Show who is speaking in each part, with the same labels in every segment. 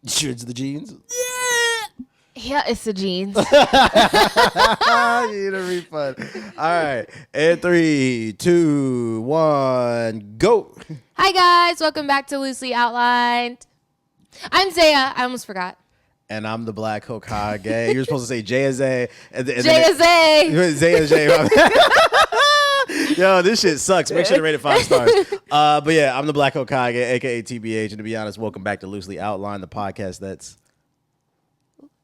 Speaker 1: It's the jeans.
Speaker 2: Yeah, it's the jeans.
Speaker 1: You need a refund. All right. And 3, 2, 1, go.
Speaker 2: Hi, guys. Welcome back to Loosely Outlined. I'm Zaya. I almost forgot.
Speaker 1: And I'm the Black Hokage. You're supposed to say J as A.
Speaker 2: J as A.
Speaker 1: Zay as J. Yo, this shit sucks. Make sure to rate it 5 stars. But yeah, I'm the Black Hokage, a.k.a. TBH. And to be honest, welcome back to Loosely Outlined, the podcast that's...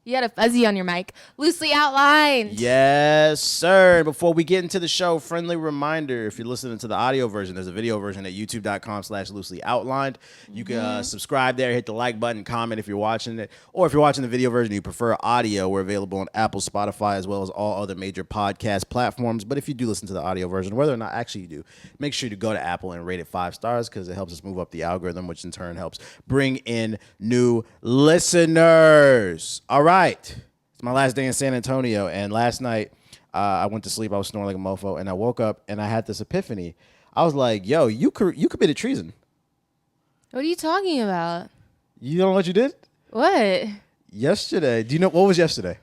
Speaker 2: You had a fuzzy on your mic. Loosely Outlined.
Speaker 1: Yes, sir. Before we get into the show, friendly reminder, if you're listening to the audio version, there's a video version at youtube.com/loosely-outlined. You can subscribe there, hit the like button, comment if you're watching it. Or if you're watching the video version, you prefer audio, we're available on Apple, Spotify, as well as all other major podcast platforms. But if you do listen to the audio version, whether or not actually you do, make sure to go to Apple and rate it 5 stars because it helps us move up the algorithm, which in turn helps bring in new listeners. All right. It's my last day in San Antonio, and last night I went to sleep. I was snoring like a mofo, and I woke up and I had this epiphany. I was like, "Yo, you committed treason."
Speaker 2: What are you talking about?
Speaker 1: You know what you did?
Speaker 2: What?
Speaker 1: Yesterday. Do you know what was yesterday?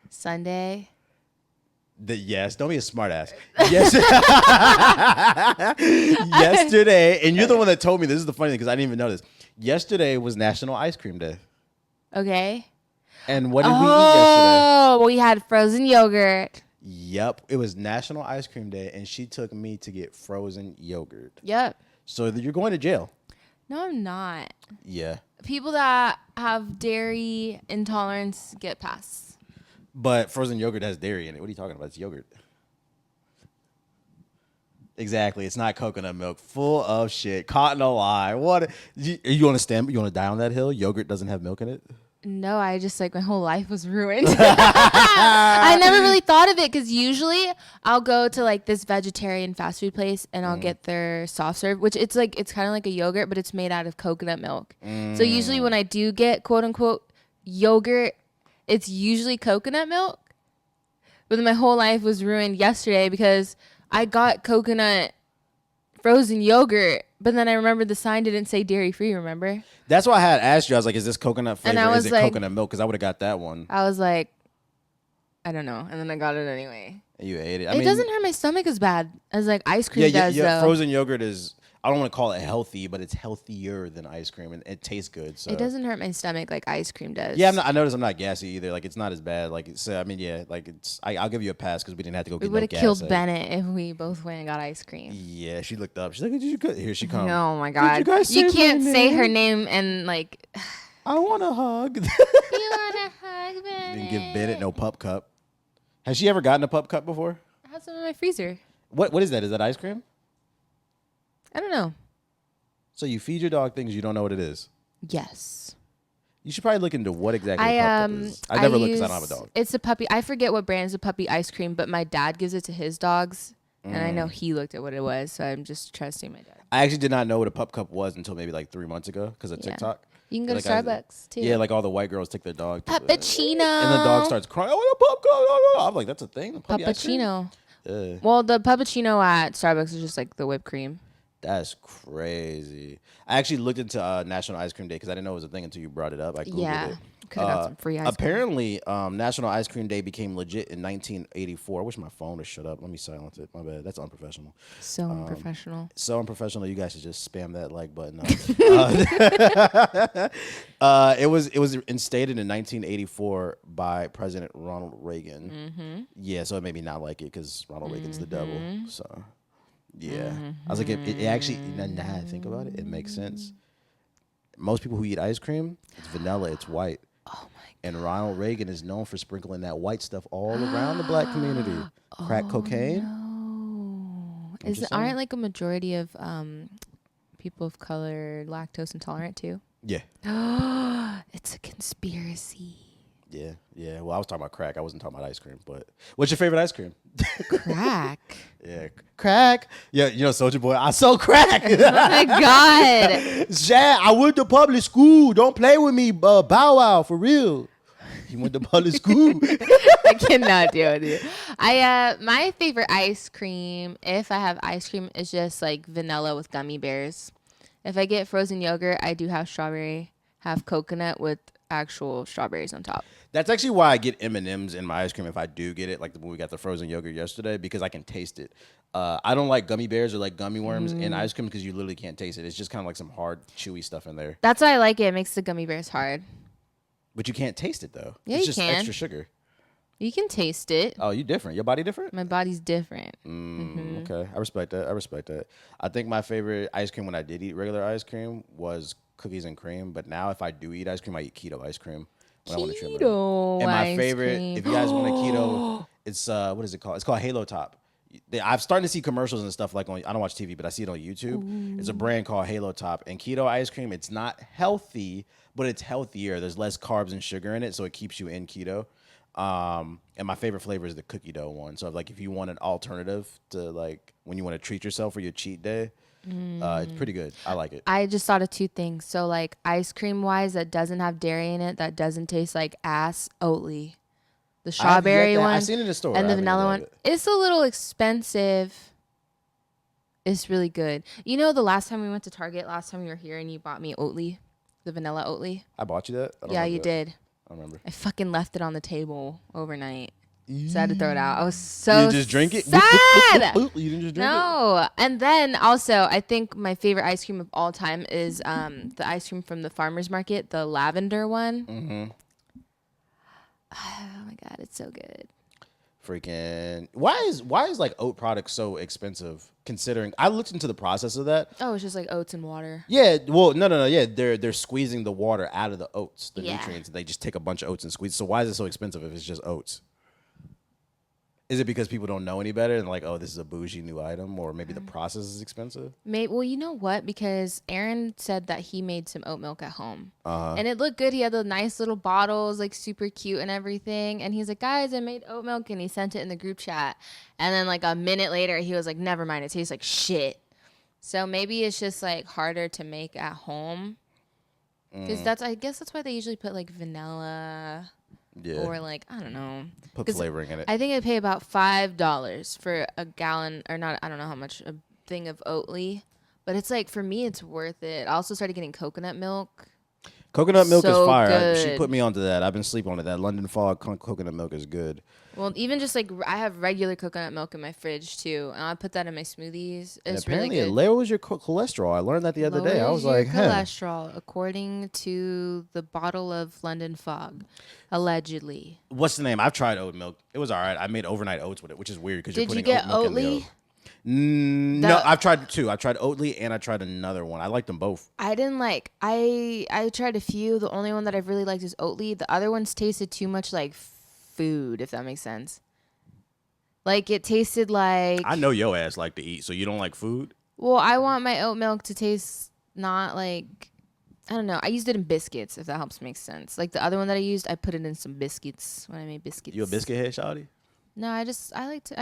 Speaker 2: Sunday.
Speaker 1: Yes. Don't be a smart ass. Yes. Yesterday, and you're the one that told me this. Is the funny thing because I didn't even know this. Yesterday was National Ice Cream Day.
Speaker 2: Okay.
Speaker 1: And what did we eat yesterday?
Speaker 2: Oh, we had frozen yogurt.
Speaker 1: Yep. It was National Ice Cream Day, and she took me to get frozen yogurt.
Speaker 2: Yep.
Speaker 1: So you're going to jail.
Speaker 2: No, I'm not.
Speaker 1: Yeah.
Speaker 2: People that have dairy intolerance get passed.
Speaker 1: But frozen yogurt has dairy in it. What are you talking about? It's yogurt. Exactly. It's not coconut milk. Full of shit. Caught in a lie. What? You want to stand? You want to die on that hill? Yogurt doesn't have milk in it?
Speaker 2: No, I just my whole life was ruined. I never really thought of it because usually I'll go to this vegetarian fast food place and I'll get their soft serve, which it's kind of like a yogurt, but it's made out of coconut milk. So usually when I do get quote unquote yogurt, it's usually coconut milk. But then my whole life was ruined yesterday because I got coconut frozen yogurt, but then I remembered the sign didn't say dairy free, remember?
Speaker 1: That's why I had asked you. I was like, is this coconut flavor
Speaker 2: And I
Speaker 1: or
Speaker 2: was
Speaker 1: is it coconut milk? Because I would have got that one.
Speaker 2: I was like, I don't know. And then I got it anyway.
Speaker 1: And you ate it.
Speaker 2: It doesn't hurt my stomach as bad as ice cream does, though.
Speaker 1: Frozen yogurt is, I don't want to call it healthy, but it's healthier than ice cream, and it tastes good. So
Speaker 2: it doesn't hurt my stomach like ice cream does.
Speaker 1: Yeah, I noticed I'm not gassy either. It's not as bad. I'll give you a pass because we didn't have to go get no gas.
Speaker 2: We would have killed Bennett if we both went and got ice cream.
Speaker 1: Yeah, she looked up. She's like, here she comes.
Speaker 2: Oh, my God. You can't say her name and I
Speaker 1: want a hug.
Speaker 2: You want a hug, Bennett?
Speaker 1: Didn't give Bennett no pup cup. Has she ever gotten a pup cup before?
Speaker 2: I have some in my freezer.
Speaker 1: What is that? Is that ice cream?
Speaker 2: I don't know.
Speaker 1: So you feed your dog things you don't know what it is?
Speaker 2: Yes.
Speaker 1: You should probably look into what exactly a pup cup is. I never looked because I don't have a dog.
Speaker 2: It's a puppy. I forget what brand is a puppy ice cream, but my dad gives it to his dogs. And I know he looked at what it was, so I'm just trusting my dad.
Speaker 1: I actually did not know what a pup cup was until maybe 3 months ago because of TikTok.
Speaker 2: You can go to Starbucks, too.
Speaker 1: Yeah, all the white girls take their dog.
Speaker 2: Puppuccino.
Speaker 1: And the dog starts crying, I want a pup cup. I'm like, that's a thing?
Speaker 2: Puppuccino. Well, the puppuccino at Starbucks is just the whipped cream.
Speaker 1: That's crazy. I actually looked into National Ice Cream Day because I didn't know it was a thing until you brought it up. I Googled it.
Speaker 2: Could have got some free ice cream.
Speaker 1: Apparently, National Ice Cream Day became legit in 1984. I wish my phone would shut up. Let me silence it. My bad. That's unprofessional.
Speaker 2: So unprofessional.
Speaker 1: So unprofessional. You guys should just spam that like button. It was instated in 1984 by President Ronald Reagan. Mm-hmm. Yeah, so it made me not like it because Ronald Reagan's the devil. So. Yeah. I was like, it actually, now I think about it, it makes sense. Most people who eat ice cream, it's vanilla, it's white. Oh my God. And Ronald Reagan is known for sprinkling that white stuff all around the black community. Crack cocaine.
Speaker 2: No. Aren't a majority of people of color lactose intolerant too?
Speaker 1: Yeah.
Speaker 2: It's a conspiracy.
Speaker 1: Yeah. Well, I was talking about crack. I wasn't talking about ice cream. But what's your favorite ice cream?
Speaker 2: Crack.
Speaker 1: Yeah, crack. Yeah, Soulja Boy. I sold crack.
Speaker 2: Oh my God.
Speaker 1: Shad, I went to public school. Don't play with me, Bow Wow, for real. He went to public school.
Speaker 2: I cannot deal with you. My favorite ice cream, if I have ice cream, is just vanilla with gummy bears. If I get frozen yogurt, I do have strawberry. have coconut with actual strawberries on top.
Speaker 1: That's actually why I get M&Ms in my ice cream if I do get it, like when we got the frozen yogurt yesterday, because I can taste it. I don't like gummy bears or like gummy worms in ice cream because you literally can't taste it. It's just kind of like some hard, chewy stuff in there.
Speaker 2: That's why I like it. It makes the gummy bears hard.
Speaker 1: But you can't taste it though.
Speaker 2: Yeah,
Speaker 1: it's
Speaker 2: you
Speaker 1: just
Speaker 2: can.
Speaker 1: extra sugar.
Speaker 2: You can taste it.
Speaker 1: Oh, you different. Your body different?
Speaker 2: My body's different.
Speaker 1: Okay, I respect that. I think my favorite ice cream when I did eat regular ice cream was cookies and cream. But now if I do eat ice cream, I eat keto ice cream. When I want to trim it.
Speaker 2: Keto
Speaker 1: And my
Speaker 2: ice
Speaker 1: favorite,
Speaker 2: cream.
Speaker 1: if you guys want a keto, it's what is it called? It's called Halo Top. I'm starting to see commercials and stuff like on. I don't watch TV, but I see it on YouTube. Ooh. It's a brand called Halo Top, and keto ice cream. It's not healthy, but it's healthier. There's less carbs and sugar in it, so it keeps you in keto. And my favorite flavor is the cookie dough one. So if you want an alternative to like when you want to treat yourself for your cheat day, it's pretty good. I like it.
Speaker 2: I just thought of two things. So like ice cream wise, that doesn't have dairy in it, that doesn't taste like ass, Oatly. The strawberry one.
Speaker 1: I've seen it in the store.
Speaker 2: And the vanilla one. It's a little expensive. It's really good. You know, the last time we went to Target, last time we were here, and you bought me Oatly, the vanilla Oatly.
Speaker 1: I bought you that?
Speaker 2: Yeah, you did.
Speaker 1: I remember.
Speaker 2: I fucking left it on the table overnight. So I had to throw it out. I was so
Speaker 1: You just drink it?
Speaker 2: sad.
Speaker 1: You didn't just drink it?
Speaker 2: No. And then also, I think my favorite ice cream of all time is the ice cream from the farmer's market, the lavender one.
Speaker 1: Mm-hmm.
Speaker 2: Oh my God, it's so good.
Speaker 1: Freaking why is like oat products so expensive considering I looked into the process of that.
Speaker 2: Oh, it's just like oats and water.
Speaker 1: Yeah, well, no. Yeah, they're squeezing the water out of the oats, the
Speaker 2: Yeah.
Speaker 1: nutrients. They just take a bunch of oats and squeeze. So why is it so expensive if it's just oats? Is it because people don't know any better and like, oh, this is a bougie new item, or maybe the process is expensive?
Speaker 2: Well, you know what? Because Aaron said that he made some oat milk at home, and it looked good. He had the nice little bottles, like super cute and everything. And he's like, "Guys, I made oat milk," and he sent it in the group chat. And then like a minute later, he was like, "Never mind, it tastes like shit." So maybe it's just like harder to make at home, because I guess that's why they usually put like vanilla.
Speaker 1: Yeah.
Speaker 2: Or like, I don't know.
Speaker 1: Put flavoring in it.
Speaker 2: I think I pay about $5 for a gallon, or not, I don't know how much, a thing of Oatly. But it's like, for me, it's worth it. I also started getting coconut milk.
Speaker 1: Coconut milk is fire.
Speaker 2: Good.
Speaker 1: She put me onto that. I've been sleeping on it. That London Fog coconut milk is good.
Speaker 2: Well, even just like, I have regular coconut milk in my fridge too. And I put that in my smoothies. It's
Speaker 1: apparently
Speaker 2: really good.
Speaker 1: It lowers your cholesterol. I learned that the other day. I was like,
Speaker 2: cholesterol, according to the bottle of London Fog, allegedly.
Speaker 1: What's the name? I've tried oat milk. It was all right. I made overnight oats with it, which is weird because you're putting
Speaker 2: Did you get
Speaker 1: oat milk in the
Speaker 2: Oatly?
Speaker 1: oat. No, I've tried two. I tried Oatly and I tried another one. I liked them both.
Speaker 2: I didn't like. I tried a few. The only one that I've really liked is Oatly. The other ones tasted too much like food, if that makes sense. Like it tasted like.
Speaker 1: I know your ass like to eat, so you don't like food?
Speaker 2: Well, I want my oat milk to taste not like. I don't know. I used it in biscuits, if that helps make sense. Like the other one that I used, I put it in some biscuits when I made biscuits.
Speaker 1: You a biscuit head, shawty?
Speaker 2: No, I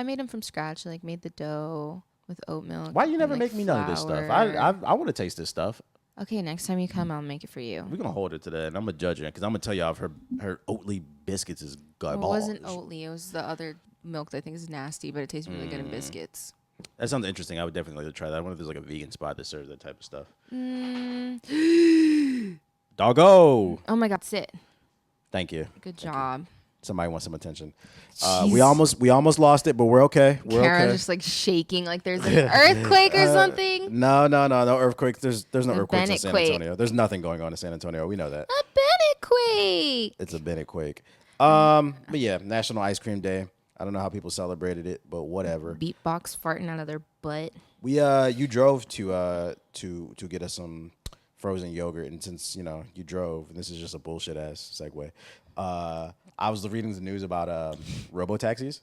Speaker 2: made them from scratch. Like made the dough with oat milk.
Speaker 1: Why you never
Speaker 2: and,
Speaker 1: make me none of this stuff?
Speaker 2: flour.
Speaker 1: I want to taste this stuff.
Speaker 2: Okay, next time you come, I'll make it for you.
Speaker 1: We're gonna hold her to that, and I'm gonna judge her because I'm gonna tell y'all if her Oatly biscuits is garbage.
Speaker 2: Well, it wasn't Oatly. It was the other milk that I think is nasty, but it tastes really good in biscuits.
Speaker 1: That sounds interesting. I would definitely like to try that. I wonder if there's like a vegan spot that serves that type of stuff. Doggo.
Speaker 2: Oh my God, sit.
Speaker 1: Thank you.
Speaker 2: Good job.
Speaker 1: Somebody wants some attention. We almost lost it, but we're okay. We're
Speaker 2: Kara's
Speaker 1: okay.
Speaker 2: just like shaking like there's an earthquake or something.
Speaker 1: No earthquake. There's no earthquakes in San
Speaker 2: Bennett-quake.
Speaker 1: Antonio. There's nothing going on in San Antonio. We know that.
Speaker 2: A Bennett-quake.
Speaker 1: It's a Bennett quake. But yeah, National Ice Cream Day. I don't know how people celebrated it, but whatever.
Speaker 2: Beatbox farting out of their butt.
Speaker 1: You drove to get us some frozen yogurt, and since you drove, and this is just a bullshit ass segue. I was reading the news about Robo Taxis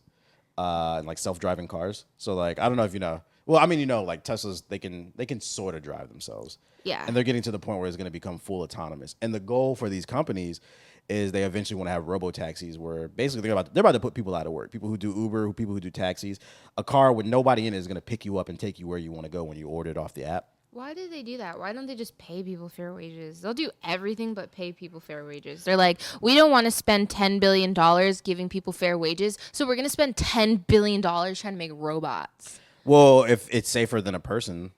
Speaker 1: and like self-driving cars. So like I don't know if you know. Well, I mean like Teslas they can sort of drive themselves.
Speaker 2: Yeah.
Speaker 1: And they're getting to the point where it's going to become full autonomous. And the goal for these companies is they eventually want to have robo taxis where basically they're about to put people out of work. People who do Uber, people who do taxis. A car with nobody in it is going to pick you up and take you where you want to go when you order it off the app.
Speaker 2: Why did they do that? Why don't they just pay people fair wages? They'll do everything but pay people fair wages. They're like, we don't want to spend $10 billion giving people fair wages, so we're going to spend $10 billion trying to make robots.
Speaker 1: Well, if it's safer than a person.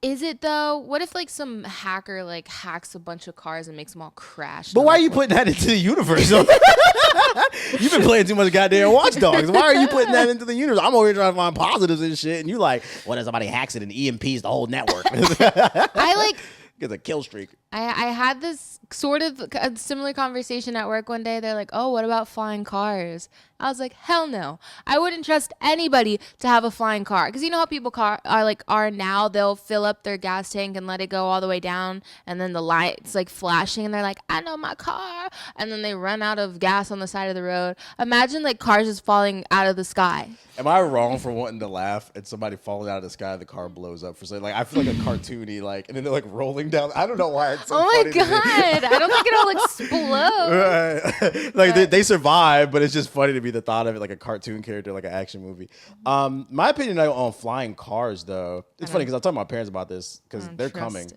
Speaker 2: Is it though? What if like some hacker like hacks a bunch of cars and makes them all crash?
Speaker 1: But why are you putting that into the universe? You've been playing too much goddamn Watch Dogs. Why are you putting that into the universe? I'm over here trying to find positives and shit, and you like, what if somebody hacks it and EMPs the whole network?
Speaker 2: I like.
Speaker 1: Gets a kill streak.
Speaker 2: I had this sort of a similar conversation at work one day. They're like, "Oh, what about flying cars?" I was like, "Hell no! I wouldn't trust anybody to have a flying car because you know how people are now. They'll fill up their gas tank and let it go all the way down, and then the lights like flashing, and they're like, "I know my car," and then they run out of gas on the side of the road. Imagine like cars just falling out of the sky.
Speaker 1: Am I wrong for wanting to laugh at somebody falling out of the sky? The car blows up for something. Like I feel like a cartoony, like, and then they're like rolling down. I don't know why it's so funny.
Speaker 2: Oh my god! I don't think it'll explode.
Speaker 1: Right. Like they survive, but it's just funny to me the thought of it like a cartoon character, like an action movie. My opinion on flying cars, though, it's funny because I was talking to my parents about this because they're coming.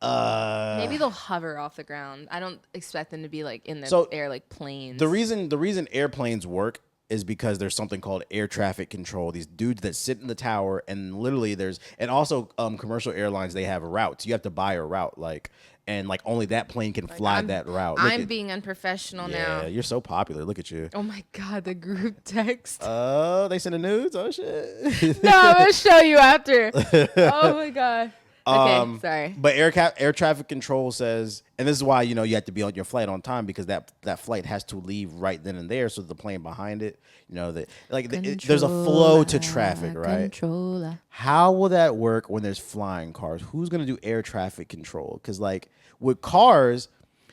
Speaker 2: Maybe they'll hover off the ground. I don't expect them to be like in the air like planes.
Speaker 1: The reason airplanes work is because there's something called air traffic control. These dudes that sit in the tower and literally and also commercial airlines, they have routes. You have to buy a route, and only that plane can fly that route.
Speaker 2: I'm being unprofessional now.
Speaker 1: Yeah, you're so popular. Look at you.
Speaker 2: Oh my god, the group text.
Speaker 1: Oh, they sending nudes? Oh shit.
Speaker 2: No, I'm gonna show you after. Oh my god. Okay, sorry.
Speaker 1: But air traffic control says, and this is why you have to be on your flight on time because that flight has to leave right then and there, so the plane behind it, there's a flow to traffic, right? Controller. How will that work when there's flying cars? Who's gonna do air traffic control? Because with cars,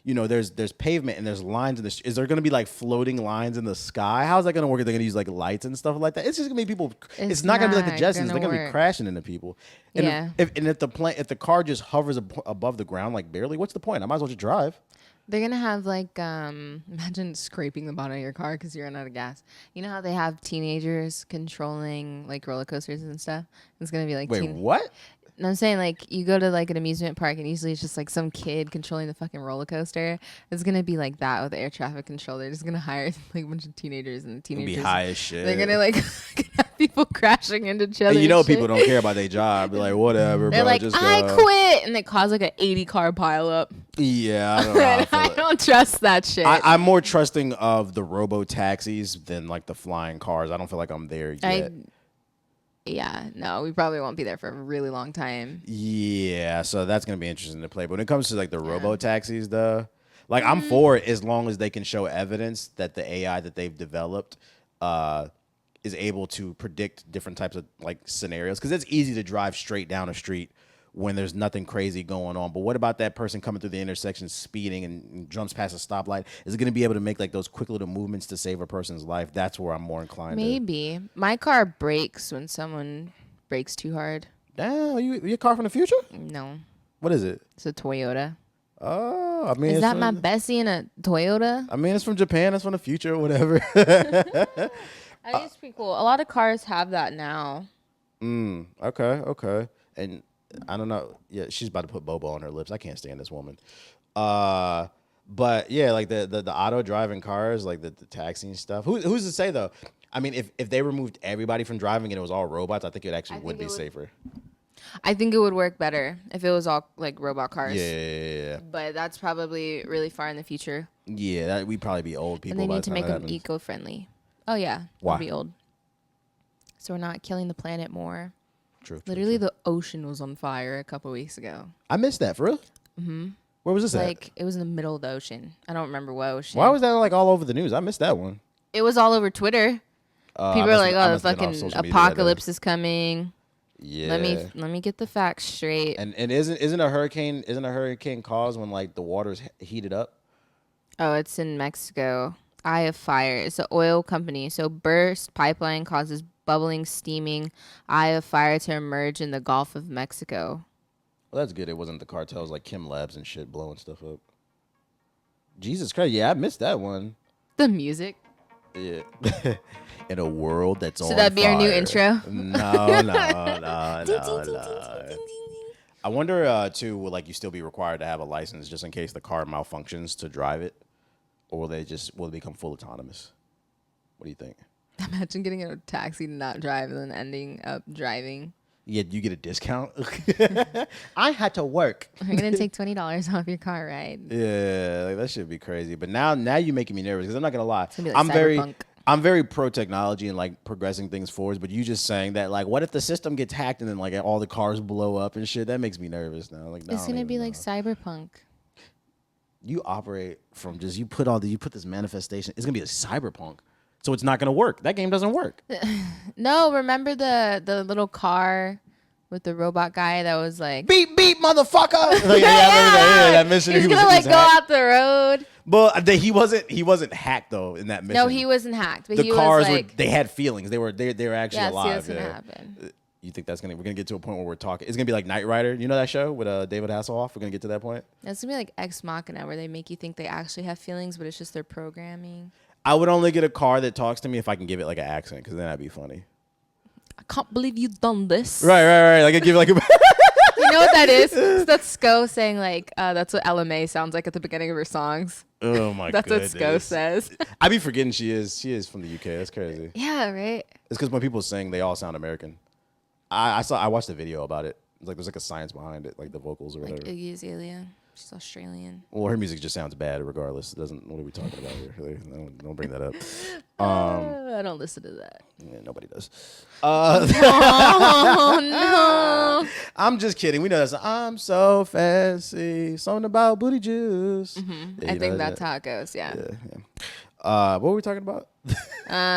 Speaker 1: there's pavement and there's lines in the. Is there going to be floating lines in the sky? How's that going to work? Are they going to use lights and stuff like that? It's just going to be people. It's not going to be like the Jetsons. They're going to be crashing into people. And
Speaker 2: yeah.
Speaker 1: If the car just hovers above the ground barely, what's the point? I might as well just drive.
Speaker 2: They're gonna have imagine scraping the bottom of your car because you're out of gas. You know how they have teenagers controlling roller coasters and stuff? It's gonna be
Speaker 1: wait, what?
Speaker 2: And I'm saying you go to an amusement park and usually it's just some kid controlling the fucking roller coaster. It's gonna be like that with air traffic control. They're just gonna hire a bunch of teenagers and the teenagers
Speaker 1: be high as shit.
Speaker 2: They're gonna have people crashing into each other.
Speaker 1: And people don't care about their job. They're like, whatever.
Speaker 2: They're
Speaker 1: bro,
Speaker 2: like,
Speaker 1: just
Speaker 2: I quit, and they cause an 80 car pile up.
Speaker 1: Yeah, I don't know.
Speaker 2: I don't trust that shit.
Speaker 1: I'm more trusting of the Robo Taxis than the flying cars. I don't feel like I'm there yet.
Speaker 2: Yeah, no, we probably won't be there for a really long time.
Speaker 1: Yeah, so that's going to be interesting to play. But when it comes to the Robo Taxis, though, I'm for it as long as they can show evidence that the AI that they've developed is able to predict different types of scenarios. Because it's easy to drive straight down a street when there's nothing crazy going on. But what about that person coming through the intersection speeding and jumps past a stoplight? Is it going to be able to make those quick little movements to save a person's life? That's where I'm more inclined
Speaker 2: Maybe. My car brakes when someone brakes too hard.
Speaker 1: Damn, your car from the future?
Speaker 2: No.
Speaker 1: What is it?
Speaker 2: It's a Toyota.
Speaker 1: Oh, I mean.
Speaker 2: Is that my bestie in a Toyota?
Speaker 1: I mean, it's from Japan. It's from the future or whatever.
Speaker 2: I think it's pretty cool. A lot of cars have that now.
Speaker 1: Okay. And I don't know. Yeah, she's about to put Bobo on her lips. I can't stand this woman. But yeah, the auto driving cars, the taxi and stuff. Who's to say though? I mean, if they removed everybody from driving and it was all robots, I think it actually would be safer.
Speaker 2: I think it would work better if it was all robot cars.
Speaker 1: Yeah.
Speaker 2: But that's probably really far in the future.
Speaker 1: Yeah, we'd probably be old people.
Speaker 2: And they need to make them eco-friendly. Oh yeah,
Speaker 1: why?
Speaker 2: We'll be old. So we're not killing the planet more.
Speaker 1: True.
Speaker 2: Literally, the ocean was on fire a couple weeks ago.
Speaker 1: I missed that, for real?
Speaker 2: Mm-hmm.
Speaker 1: Where was this at?
Speaker 2: It was in the middle of the ocean. I don't remember what ocean.
Speaker 1: Why was that all over the news? I missed that one.
Speaker 2: It was all over Twitter. People are like, "Oh, the fucking apocalypse is coming."
Speaker 1: Yeah.
Speaker 2: Let me get the facts straight.
Speaker 1: And isn't a hurricane caused when the water's heated up?
Speaker 2: Oh, it's in Mexico. Eye of Fire. It's an oil company. So burst pipeline causes bubbling, steaming eye of fire to emerge in the Gulf of Mexico.
Speaker 1: Well, that's good. It wasn't the cartels like Kim Labs and shit blowing stuff up. Jesus Christ. Yeah, I missed that one.
Speaker 2: The music.
Speaker 1: Yeah. In a world that's on fire.
Speaker 2: So that'd be our new intro?
Speaker 1: No. I wonder, too, will you still be required to have a license just in case the car malfunctions to drive it? Or will it become full autonomous? What do you think?
Speaker 2: Imagine getting in a taxi to not drive and then ending up driving.
Speaker 1: Yeah, you get a discount. I had to work.
Speaker 2: We're gonna take $20 off your car ride.
Speaker 1: Yeah, like that should be crazy. But now you're making me nervous because I'm not gonna lie.
Speaker 2: It's gonna be like
Speaker 1: I'm very pro technology and like progressing things forwards. But you just saying that, like, what if the system gets hacked and then like all the cars blow up and shit? That makes me nervous now. Like,
Speaker 2: it's gonna be like cyberpunk.
Speaker 1: You operate from just you put this manifestation. It's gonna be a cyberpunk. So it's not gonna work. That game doesn't work.
Speaker 2: No, remember the little car with the robot guy that was like
Speaker 1: beep beep motherfucker. Like, yeah, that mission.
Speaker 2: He's gonna like go out the road.
Speaker 1: But he wasn't hacked though in that mission.
Speaker 2: No, he wasn't hacked. But
Speaker 1: the
Speaker 2: he
Speaker 1: cars
Speaker 2: was like,
Speaker 1: they had feelings. They were actually alive.
Speaker 2: See what's gonna happen.
Speaker 1: You think we're gonna get to a point where we're talking? It's gonna be like Knight Rider. You know that show with David Hasselhoff? We're gonna get to that point.
Speaker 2: It's gonna be like Ex Machina, where they make you think they actually have feelings, but it's just their programming.
Speaker 1: I would only get a car that talks to me if I can give it like an accent, because then that'd be funny.
Speaker 2: I can't believe you've done this.
Speaker 1: Right. Like I give like a.
Speaker 2: You know what that is? That's Sko saying like that's what LMA sounds like at the beginning of her songs.
Speaker 1: Oh my god.
Speaker 2: That's what Sko says.
Speaker 1: I be forgetting she is from the UK. That's crazy.
Speaker 2: Yeah, right.
Speaker 1: It's because when people sing, they all sound American. I watched a video about it. It's like there's like a science behind it, like the vocals or whatever.
Speaker 2: Like Iggy Azalea. She's Australian.
Speaker 1: Well, her music just sounds bad regardless. It doesn't. What are we talking about here? Don't bring that up.
Speaker 2: I don't listen to that.
Speaker 1: Yeah, nobody does.
Speaker 2: Oh no!
Speaker 1: I'm just kidding. We know that's. I'm so fancy. Something about booty juice.
Speaker 2: Mm-hmm. Yeah, I think that's how it goes. Yeah.
Speaker 1: What were we talking about?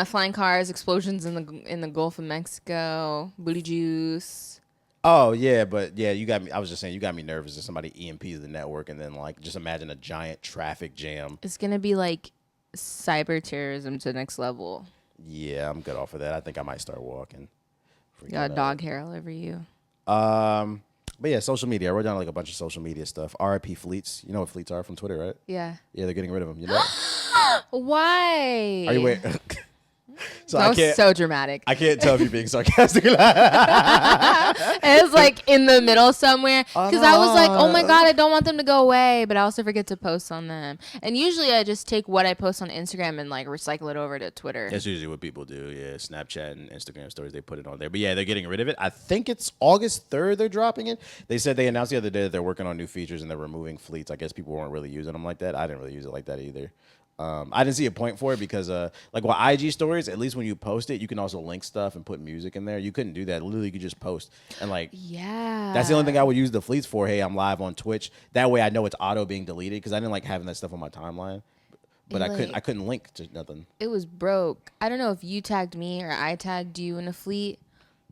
Speaker 2: Flying cars, explosions in the Gulf of Mexico, booty juice.
Speaker 1: Oh yeah, but yeah, you got me. I was just saying, you got me nervous if somebody EMPs the network, and then like just imagine a giant traffic jam.
Speaker 2: It's gonna be like cyber terrorism to the next level.
Speaker 1: Yeah, I'm good off of that. I think I might start walking.
Speaker 2: You got dog hair all over you.
Speaker 1: But yeah, social media. I wrote down like a bunch of social media stuff. RIP fleets. You know what fleets are from Twitter, right?
Speaker 2: Yeah.
Speaker 1: Yeah, they're getting rid of them. You know.
Speaker 2: Why?
Speaker 1: Are you waiting? So
Speaker 2: that was so dramatic.
Speaker 1: I can't tell if you're being sarcastic.
Speaker 2: It was like in the middle somewhere. Because I was like, oh my God, I don't want them to go away. But I also forget to post on them. And usually I just take what I post on Instagram and like recycle it over to Twitter.
Speaker 1: That's usually what people do. Yeah, Snapchat and Instagram stories, they put it on there. But yeah, they're getting rid of it. I think it's August 3rd they're dropping it. They said they announced the other day that they're working on new features and they're removing fleets. I guess people weren't really using them like that. I didn't really use it like that either. I didn't see a point for it because, like, with IG stories, at least when you post it, you can also link stuff and put music in there. You couldn't do that. Literally, you could just post. And, like,
Speaker 2: yeah,
Speaker 1: that's the only thing I would use the fleets for. Hey, I'm live on Twitch. That way I know it's auto being deleted because I didn't like having that stuff on my timeline. But I couldn't link to nothing.
Speaker 2: It was broke. I don't know if you tagged me or I tagged you in a fleet,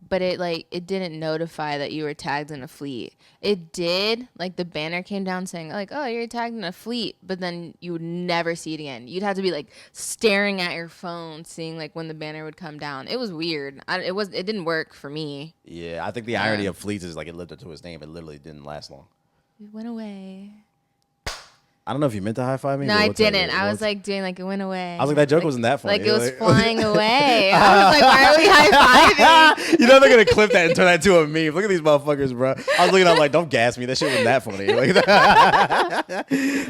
Speaker 2: but it didn't notify that you were tagged in a fleet. It did, like the banner came down saying like, oh, you're tagged in a fleet, but then you would never see it again. You'd have to be like staring at your phone, seeing like when the banner would come down. It was weird. It didn't work for me.
Speaker 1: Yeah, I think the irony of fleets is like it lived up to its name. It literally didn't last long.
Speaker 2: It went away.
Speaker 1: I don't know if you meant to high five me.
Speaker 2: No, I didn't. I was like doing like it went away.
Speaker 1: I was like, that joke wasn't that funny.
Speaker 2: Like it was flying away. I was like, why are we high fiving?
Speaker 1: You know they're gonna clip that and turn that into a meme. Look at these motherfuckers, bro. I was looking up like, don't gas me. That shit wasn't that funny. Like,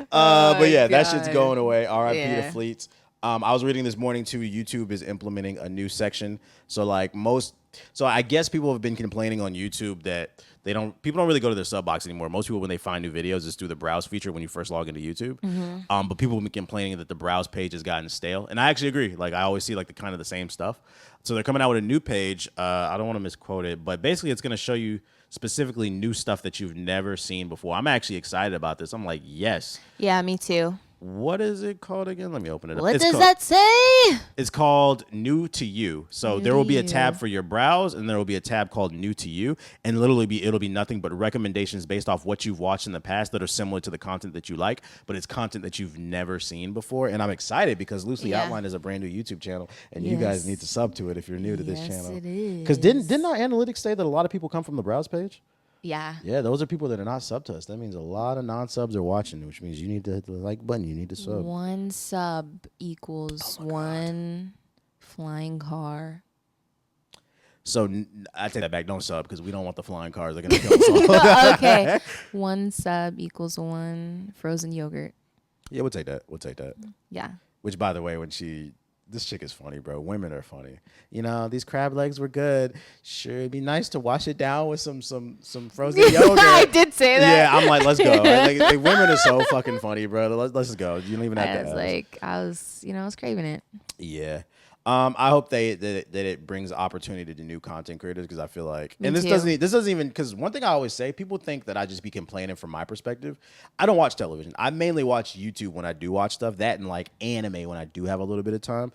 Speaker 1: but yeah, that shit's going away. RIP to fleets. I was reading this morning too. YouTube is implementing a new section. So I guess people have been complaining on YouTube that people don't really go to their sub box anymore. Most people, when they find new videos, it's through the browse feature when you first log into YouTube. Mm-hmm. But people have been complaining that the browse page has gotten stale, and I actually agree. Like I always see like the kind of the same stuff. So they're coming out with a new page. I don't want to misquote it, but basically it's going to show you specifically new stuff that you've never seen before. I'm actually excited about this. I'm like, yes.
Speaker 2: Yeah, me too.
Speaker 1: What is it called again? Let me open it up.
Speaker 2: What does that say?
Speaker 1: It's called New to You. So there will be a tab for your browse, and there will be a tab called New to You, and literally it'll be nothing but recommendations based off what you've watched in the past that are similar to the content that you like, but it's content that you've never seen before. And I'm excited because Loosely Outlined is a brand new YouTube channel, and you guys need to sub to it if you're new to this channel.
Speaker 2: Yes, it is.
Speaker 1: Because didn't our analytics say that a lot of people come from the browse page?
Speaker 2: Yeah.
Speaker 1: Yeah, those are people that are not sub to us. That means a lot of non-subs are watching, which means you need to hit the like button. You need to sub.
Speaker 2: One sub equals one flying car.
Speaker 1: So I take that back. Don't sub because we don't want the flying cars. They're going to kill us all.
Speaker 2: Okay. One sub equals one frozen yogurt.
Speaker 1: Yeah, we'll take that. Yeah.
Speaker 2: Yeah.
Speaker 1: Which, by the way, when she This chick is funny, bro. Women are funny. You know, these crab legs were good. Sure, it'd be nice to wash it down with some frozen yogurt.
Speaker 2: I did say that.
Speaker 1: Yeah, I'm like, let's go. Like, women are so fucking funny, bro. Let's just go. You don't even have to ask.
Speaker 2: I was craving it.
Speaker 1: Yeah. I hope that it brings opportunity to new content creators, because I feel like, and this
Speaker 2: too.
Speaker 1: doesn't even, because one thing I always say, people think that I just be complaining from my perspective. I don't watch television. I mainly watch YouTube when I do watch stuff, that and like anime when I do have a little bit of time.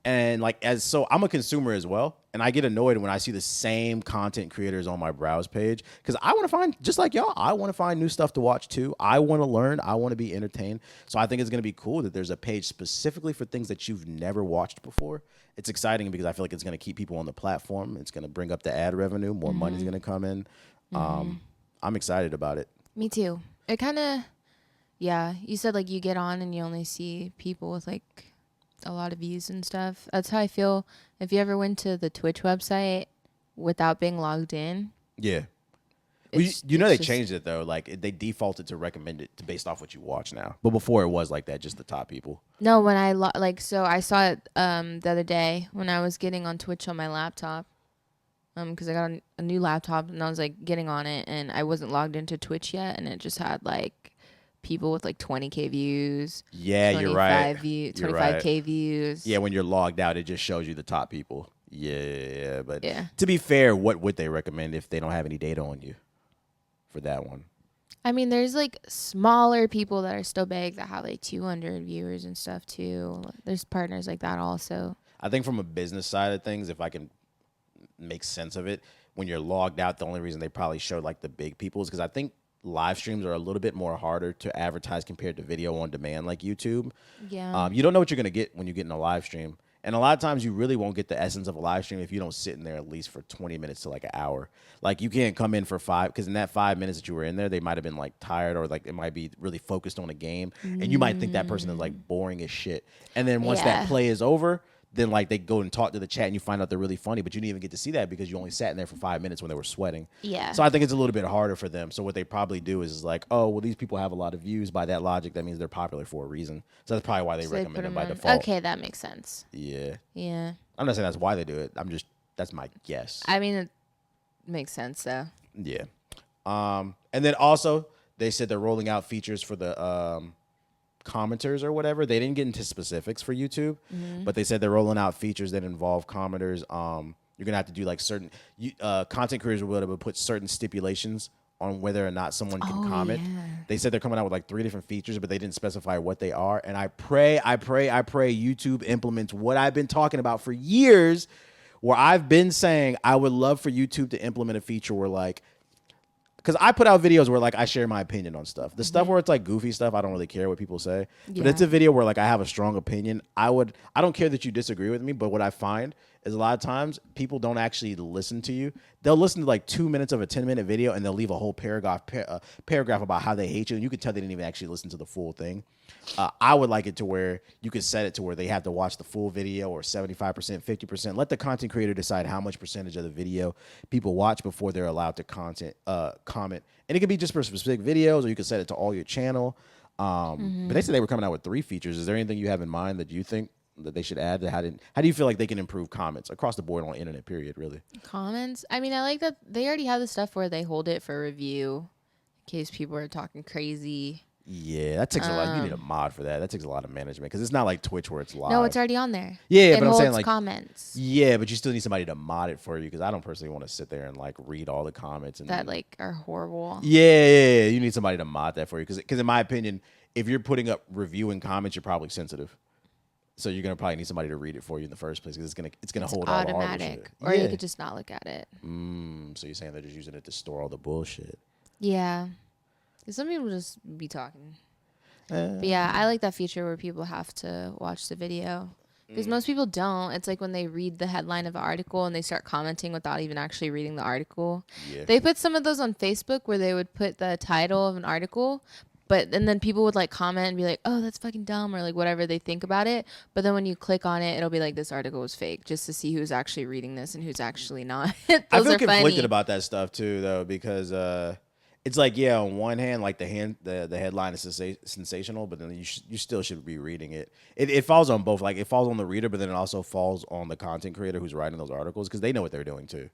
Speaker 1: And like, so I'm a consumer as well, and I get annoyed when I see the same content creators on my browse page, because I want to find, just like y'all, I want to find new stuff to watch too. I want to learn. I want to be entertained. So I think it's going to be cool that there's a page specifically for things that you've never watched before. It's exciting because I feel like it's going to keep people on the platform. It's going to bring up the ad revenue. More money's going to come in. I'm excited about it.
Speaker 2: Me too. It kind of, yeah. You said like you get on and you only see people with like a lot of views and stuff. That's how I feel. If you ever went to the Twitch website without being logged in.
Speaker 1: Yeah. Well, you know they changed it though. Like they defaulted to recommend it based off what you watch now. But before it was like that, just the top people.
Speaker 2: No, when I so I saw it the other day when I was getting on Twitch on my laptop. Because I got a new laptop and I was like getting on it and I wasn't logged into Twitch yet, and it just had like people with like 20K views.
Speaker 1: Yeah, you're right.
Speaker 2: 25K views.
Speaker 1: Yeah, when you're logged out, it just shows you the top people. Yeah, but to be fair, what would they recommend if they don't have any data on you for that one?
Speaker 2: I mean, there's like smaller people that are still big that have like 200 viewers and stuff too. There's partners like that also.
Speaker 1: I think from a business side of things, if I can make sense of it, when you're logged out, the only reason they probably show like the big people is because I think live streams are a little bit more harder to advertise compared to video on demand like YouTube.
Speaker 2: Yeah.
Speaker 1: You don't know what you're going to get when you get in a live stream. And a lot of times you really won't get the essence of a live stream if you don't sit in there at least for 20 minutes to like an hour. Like you can't come in for 5, because in that 5 minutes that you were in there, they might have been like tired, or like it might be really focused on a game. And you might think that person is like boring as shit. And then once that play is over, then like they go and talk to the chat and you find out they're really funny, but you didn't even get to see that because you only sat in there for 5 minutes when they were sweating.
Speaker 2: Yeah.
Speaker 1: So I think it's a little bit harder for them. So what they probably do is like, oh, well, these people have a lot of views. By that logic, that means they're popular for a reason. So that's probably why they recommend them by default.
Speaker 2: Okay, that makes sense.
Speaker 1: Yeah.
Speaker 2: Yeah.
Speaker 1: I'm not saying that's why they do it. That's my guess.
Speaker 2: I mean, it makes sense though.
Speaker 1: Yeah. And then also they said they're rolling out features for the commenters or whatever. They didn't get into specifics for YouTube, but they said they're rolling out features that involve commenters. You're gonna have to do like certain content creators will be able to put certain stipulations on whether or not someone can comment. Yeah. They said they're coming out with like 3 different features, but they didn't specify what they are. And I pray YouTube implements what I've been talking about for years, where I've been saying I would love for YouTube to implement a feature where like, because I put out videos where like I share my opinion on stuff. The stuff where it's like goofy stuff, I don't really care what people say. Yeah. But it's a video where like I have a strong opinion. I don't care that you disagree with me, but what I find is a lot of times people don't actually listen to you. They'll listen to like 2 minutes of a 10-minute video and they'll leave a whole paragraph about how they hate you, and you can tell they didn't even actually listen to the full thing. I would like it to where you could set it to where they have to watch the full video, or 75%, 50%. Let the content creator decide how much percentage of the video people watch before they're allowed to comment. And it could be just for specific videos, or you could set it to all your channel. But they said they were coming out with 3 features. Is there anything you have in mind that you think that they should add? How do you feel like they can improve comments across the board on the internet, period, really?
Speaker 2: Comments? I mean, I like that they already have the stuff where they hold it for review in case people are talking crazy.
Speaker 1: Yeah, that takes a lot. You need a mod for that. That takes a lot of management, because it's not like Twitch where it's live.
Speaker 2: No, it's already on there.
Speaker 1: Yeah, but I'm saying like
Speaker 2: comments.
Speaker 1: Yeah, but you still need somebody to mod it for you, because I don't personally want to sit there and like read all the comments and
Speaker 2: that like are horrible.
Speaker 1: Yeah. You need somebody to mod that for you, because in my opinion, if you're putting up review and comments, you're probably sensitive. So you're gonna probably need somebody to read it for you in the first place, because it's gonna hold all the automatic,
Speaker 2: or you could just not look at it.
Speaker 1: So you're saying they're just using it to store all the bullshit?
Speaker 2: Yeah, some people just be talking. But yeah, I like that feature where people have to watch the video, because most people don't. It's like when they read the headline of an article and they start commenting without even actually reading the article. Yeah. They put some of those on Facebook where they would put the title of an article, and then people would like comment and be like, oh, that's fucking dumb, or like whatever they think about it. But then when you click on it, it'll be like, this article was fake, just to see who's actually reading this and who's actually not.
Speaker 1: I feel conflicted about that stuff too, though, because It's like, yeah, on one hand, like the headline is sensational, but then you still should be reading it. It falls on both. Like, it falls on the reader, but then it also falls on the content creator who's writing those articles because they know what they're doing too.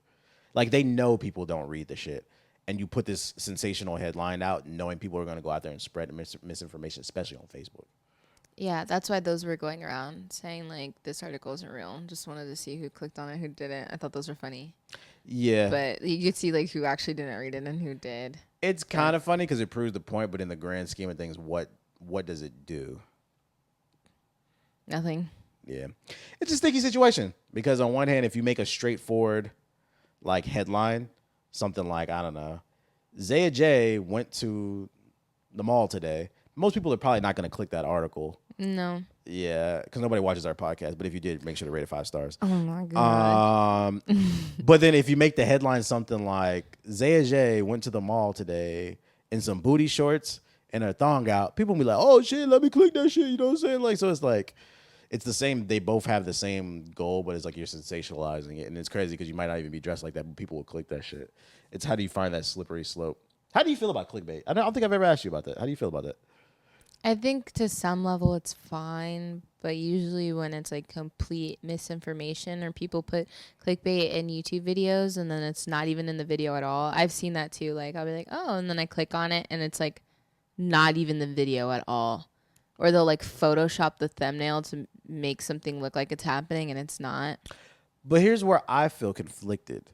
Speaker 1: Like, they know people don't read the shit. And you put this sensational headline out knowing people are going to go out there and spread misinformation, especially on Facebook.
Speaker 2: Yeah, that's why those were going around saying, like, this article isn't real. Just wanted to see who clicked on it, who didn't. I thought those were funny.
Speaker 1: Yeah.
Speaker 2: But you could see, like, who actually didn't read it and who did.
Speaker 1: It's kind of funny because it proves the point, but in the grand scheme of things, what does it do?
Speaker 2: Nothing.
Speaker 1: Yeah. It's a sticky situation because on one hand, if you make a straightforward, like, headline, something like, I don't know, Zaya J went to the mall today. Most people are probably not going to click that article.
Speaker 2: No.
Speaker 1: Yeah, because nobody watches our podcast. But if you did, make sure to rate it 5 stars.
Speaker 2: Oh, my God.
Speaker 1: But then if you make the headline something like, Zaya J went to the mall today in some booty shorts and her thong out, people will be like, oh, shit, let me click that shit. You know what I'm saying? Like, so it's like, it's the same. They both have the same goal, but it's like you're sensationalizing it. And it's crazy because you might not even be dressed like that, but people will click that shit. It's how do you find that slippery slope? How do you feel about clickbait? I don't think I've ever asked you about that. How do you feel about that?
Speaker 2: I think to some level it's fine, but usually when it's like complete misinformation or people put clickbait in YouTube videos and then it's not even in the video at all. I've seen that too. Like, I'll be like, oh, and then I click on it and it's like not even the video at all. Or they'll like Photoshop the thumbnail to make something look like it's happening and it's not.
Speaker 1: But here's where I feel conflicted.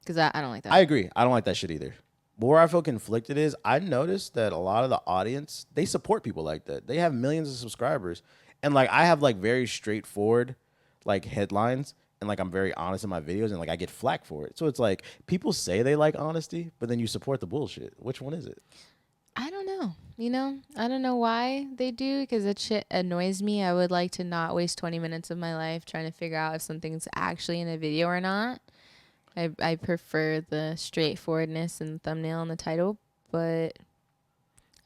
Speaker 2: Because I don't like that.
Speaker 1: I agree. I don't like that shit either. But where I feel conflicted is I noticed that a lot of the audience, they support people like that. They have millions of subscribers. And like I have like very straightforward like headlines and like I'm very honest in my videos and like I get flack for it. So it's like people say they like honesty, but then you support the bullshit. Which one is it?
Speaker 2: I don't know. You know, I don't know why they do because that shit annoys me. I would like to not waste 20 minutes of my life trying to figure out if something's actually in a video or not. I prefer the straightforwardness in the thumbnail and the title, but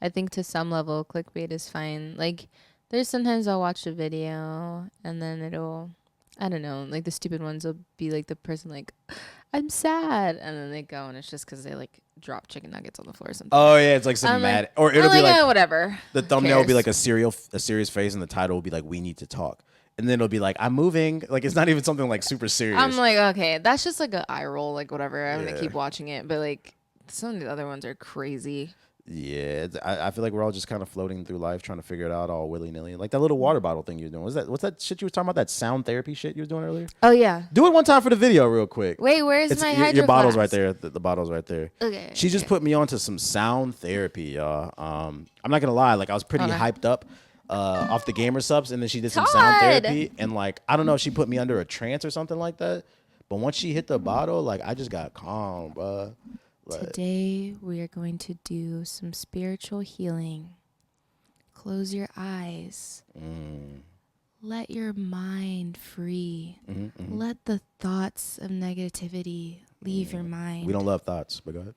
Speaker 2: I think to some level clickbait is fine. Like there's sometimes I'll watch a video and then it'll, I don't know, like the stupid ones will be like the person like, I'm sad, and then they go and it's just because they like drop chicken nuggets on the floor or something.
Speaker 1: Oh yeah, it's like some mad,
Speaker 2: like,
Speaker 1: or it'll be like
Speaker 2: whatever.
Speaker 1: The thumbnail will be like a serious face, and the title will be like, "We need to talk." And then it'll be like, I'm moving. Like, it's not even something like super serious.
Speaker 2: I'm like, okay, that's just like an eye roll, like whatever. I'm going to keep watching it. But like, some of the other ones are crazy.
Speaker 1: Yeah. I feel like we're all just kind of floating through life trying to figure it out all willy-nilly. Like that little water bottle thing you're doing. What's that shit you were talking about? That sound therapy shit you were doing earlier?
Speaker 2: Oh, yeah.
Speaker 1: Do it one time for the video real quick.
Speaker 2: Wait, where's my hydro
Speaker 1: Your bottle's
Speaker 2: flask?
Speaker 1: right there. The bottle's right there.
Speaker 2: Okay.
Speaker 1: She just put me onto some sound therapy, y'all. I'm not going to lie. Like, I was pretty hyped up. Off the gamer subs, and then she did some sound therapy, and like I don't know if she put me under a trance or something like that, but once she hit the bottle, like I just got calm, bro. Like,
Speaker 2: today we are going to do some spiritual healing. Close your eyes. Let your mind free. Let the thoughts of negativity leave your mind.
Speaker 1: We don't love thoughts, but go ahead.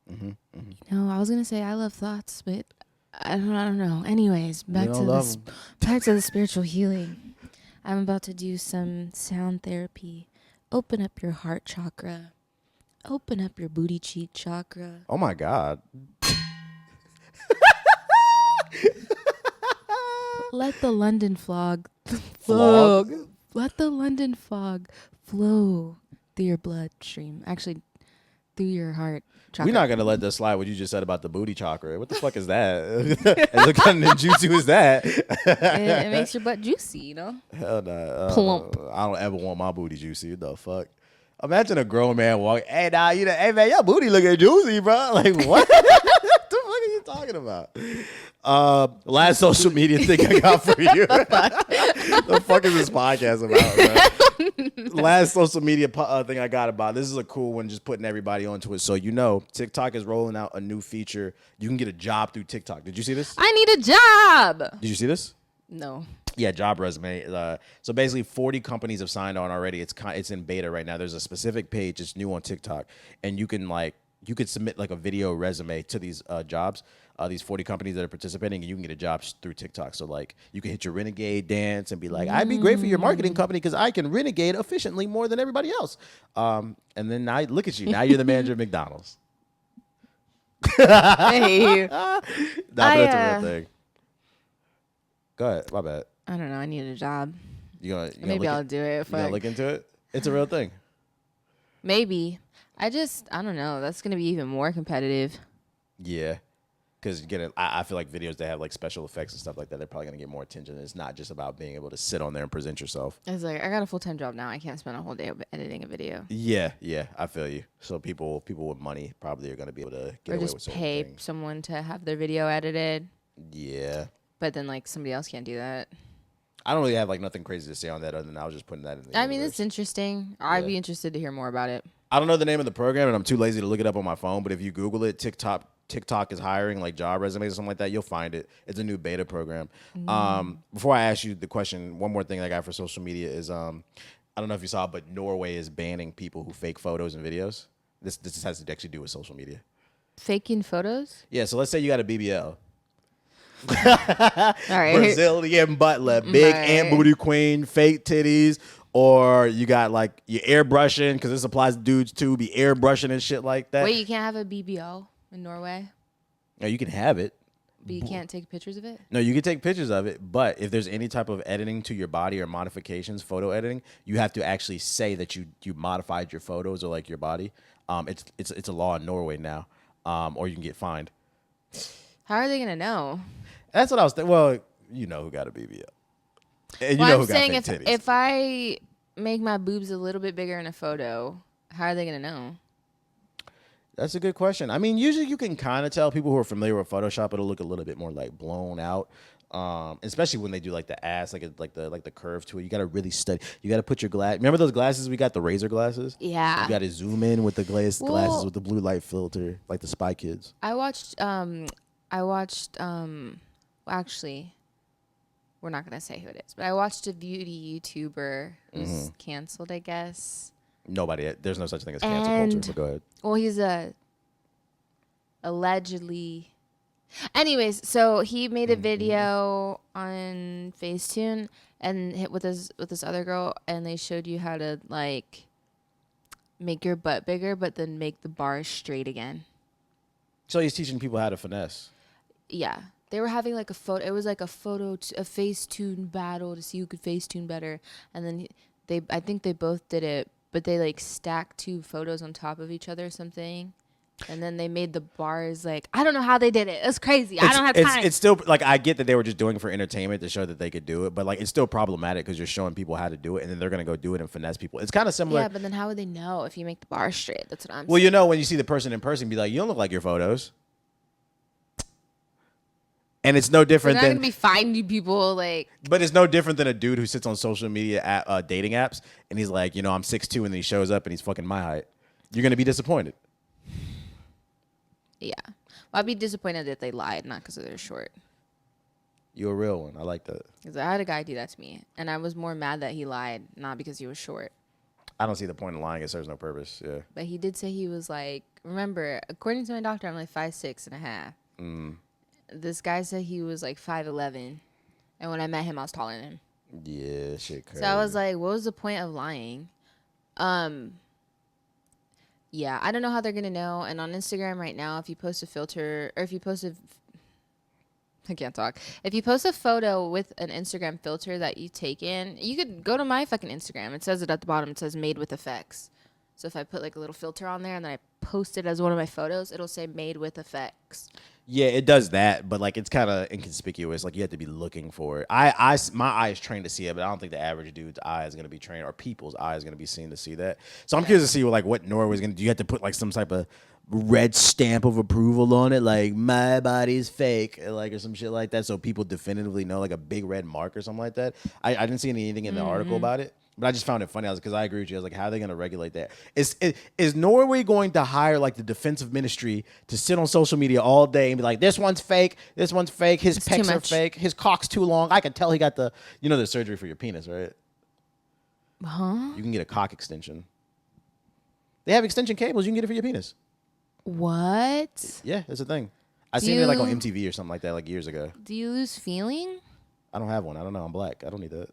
Speaker 2: You know, I was gonna say I love thoughts, but I don't know. Anyways, back to the spiritual healing. I'm about to do some sound therapy. Open up your heart chakra. Open up your booty cheek chakra.
Speaker 1: Oh my God.
Speaker 2: Let the London fog flow. Let the London fog flow through your bloodstream. Actually, through your heart chakra.
Speaker 1: We're not going to let this slide what you just said about the booty chakra. What the fuck is that? And what kind of juicy was that?
Speaker 2: It makes your butt juicy, you know?
Speaker 1: Hell no.
Speaker 2: Plump.
Speaker 1: I don't ever want my booty juicy. What the fuck? Imagine a grown man walking, hey, nah, hey, man, your booty looking juicy, bro. Like, what? What the fuck are you talking about? Last social media thing I got for you. The fuck is this podcast about, bro? Last social media thing I got about. This is a cool one, just putting everybody onto it. So, you know, TikTok is rolling out a new feature. You can get a job through TikTok. Did you see this?
Speaker 2: I need a job.
Speaker 1: Did you see this?
Speaker 2: No.
Speaker 1: Yeah, job resume. So basically, 40 companies have signed on already. It's in beta right now. There's a specific page. It's new on TikTok, and you could submit like a video resume to these jobs. These 40 companies that are participating, and you can get a job through TikTok. So like, you can hit your renegade dance and be like, "I'd be great for your marketing company because I can renegade efficiently more than everybody else." And then now look at you. Now you're the manager of McDonald's.
Speaker 2: I hate you.
Speaker 1: Nah, but that's a real thing. Go ahead. My bad.
Speaker 2: I don't know. I need a job.
Speaker 1: You gonna
Speaker 2: Maybe I'll do it.
Speaker 1: You gonna look into it? It's a real thing.
Speaker 2: Maybe. I don't know. That's gonna be even more competitive.
Speaker 1: Yeah. Because I feel like videos that have like special effects and stuff like that, they're probably gonna get more attention. It's not just about being able to sit on there and present yourself.
Speaker 2: It's like I got a full-time job now. I can't spend a whole day editing a video.
Speaker 1: Yeah, I feel you. So people with money probably are gonna be able to get
Speaker 2: or
Speaker 1: away
Speaker 2: just
Speaker 1: with certain
Speaker 2: pay
Speaker 1: things.
Speaker 2: someone to have their video edited.
Speaker 1: Yeah.
Speaker 2: But then like somebody else can't do that.
Speaker 1: I don't really have like nothing crazy to say on that other than I was just putting that in the
Speaker 2: I mean,
Speaker 1: universe.
Speaker 2: it's interesting. I'd be interested to hear more about it.
Speaker 1: I don't know the name of the program and I'm too lazy to look it up on my phone, but if you Google it, TikTok is hiring like job resumes or something like that, you'll find it. It's a new beta program. Before I ask you the question, one more thing I got for social media is I don't know if you saw, but Norway is banning people who fake photos and videos. This has to actually do with social media.
Speaker 2: Faking photos?
Speaker 1: Yeah, so let's say you got a BBL.
Speaker 2: All right.
Speaker 1: Brazilian butt, big and booty queen, fake titties, or you got like you airbrushing, because this applies to dudes too, be airbrushing and shit like that.
Speaker 2: Wait, you can't have a BBL in Norway?
Speaker 1: No, you can have it.
Speaker 2: But you can't take pictures of it?
Speaker 1: No, you can take pictures of it, but if there's any type of editing to your body or modifications, photo editing, you have to actually say that you modified your photos or like your body. It's a law in Norway now, or you can get fined.
Speaker 2: How are they gonna know?
Speaker 1: That's what I was thinking. Well, you know who got a BBL. And
Speaker 2: Well,
Speaker 1: you know
Speaker 2: I'm
Speaker 1: who
Speaker 2: saying
Speaker 1: got fake titties.
Speaker 2: if I make my boobs a little bit bigger in a photo, how are they gonna know?
Speaker 1: That's a good question. I mean, usually you can kind of tell people who are familiar with Photoshop. It'll look a little bit more like blown out, especially when they do like the ass, like the curve to it. You got to really study. You got to put your glass. Remember those glasses we got, the Razor glasses?
Speaker 2: Yeah.
Speaker 1: You got to zoom in with the glasses with the blue light filter, like the Spy Kids.
Speaker 2: Actually, we're not gonna say who it is, but I watched a beauty YouTuber who's canceled, I guess.
Speaker 1: There's no such thing as cancel culture, but go ahead.
Speaker 2: Well, he's allegedly. Anyways, so he made a video on Facetune and hit with this other girl, and they showed you how to like make your butt bigger, but then make the bars straight again.
Speaker 1: So he's teaching people how to finesse.
Speaker 2: Yeah, they were having like a photo. It was like a Facetune battle to see who could Facetune better, and then I think they both did it, but they like stacked two photos on top of each other or something. And then they made the bars like, I don't know how they did it. It's crazy. I don't have time.
Speaker 1: It's still like, I get that they were just doing it for entertainment to show that they could do it, but like it's still problematic because you're showing people how to do it and then they're gonna go do it and finesse people. It's kind of similar.
Speaker 2: Yeah, but then how would they know if you make the bars straight? That's what I'm saying.
Speaker 1: Well, you know, when you see the person in person, be like, you don't look like your photos. And it's no different
Speaker 2: They're
Speaker 1: than
Speaker 2: not gonna be finding people like.
Speaker 1: But it's no different than a dude who sits on social media dating apps and he's like, you know, I'm 6'2", and then he shows up and he's fucking my height. You're gonna be disappointed.
Speaker 2: Yeah. Well, I'd be disappointed that they lied, not because they're short.
Speaker 1: You're a real one. I like that.
Speaker 2: Because I had a guy do that to me, and I was more mad that he lied, not because he was short.
Speaker 1: I don't see the point in lying. It serves no purpose. Yeah.
Speaker 2: But he did say he was like, remember, according to my doctor, I'm like 5'6.5". This guy said he was like 5'11", and when I met him, I was taller than him.
Speaker 1: Yeah, shit crazy.
Speaker 2: So I was like, what was the point of lying? Yeah, I don't know how they're gonna know. And on Instagram right now, if you post a filter, or if you post I can't talk. If you post a photo with an Instagram filter that you take in, you could go to my fucking Instagram. It says it at the bottom. It says made with effects. So if I put like a little filter on there and then I post it as one of my photos, it'll say made with effects.
Speaker 1: Yeah, it does that, but like it's kind of inconspicuous. Like you have to be looking for it. My eye is trained to see it, but I don't think the average dude's eye is gonna be trained, or people's eye is gonna be seen to see that. So I'm curious to see what Norway's gonna do. You have to put like some type of red stamp of approval on it, like my body's fake, like or some shit like that, so people definitively know, like a big red mark or something like that. I didn't see anything in the article about it. But I just found it funny. Because I agree with you. I was like, how are they going to regulate that? Is Norway going to hire like the defensive ministry to sit on social media all day and be like, this one's fake, his pecs are fake, his cock's too long. I can tell he got the surgery for your penis, right?
Speaker 2: Huh?
Speaker 1: You can get a cock extension. They have extension cables. You can get it for your penis.
Speaker 2: What?
Speaker 1: Yeah, that's a thing. I seen it like on MTV or something like that, like years ago.
Speaker 2: Do you lose feeling?
Speaker 1: I don't have one. I don't know. I'm black. I don't need that.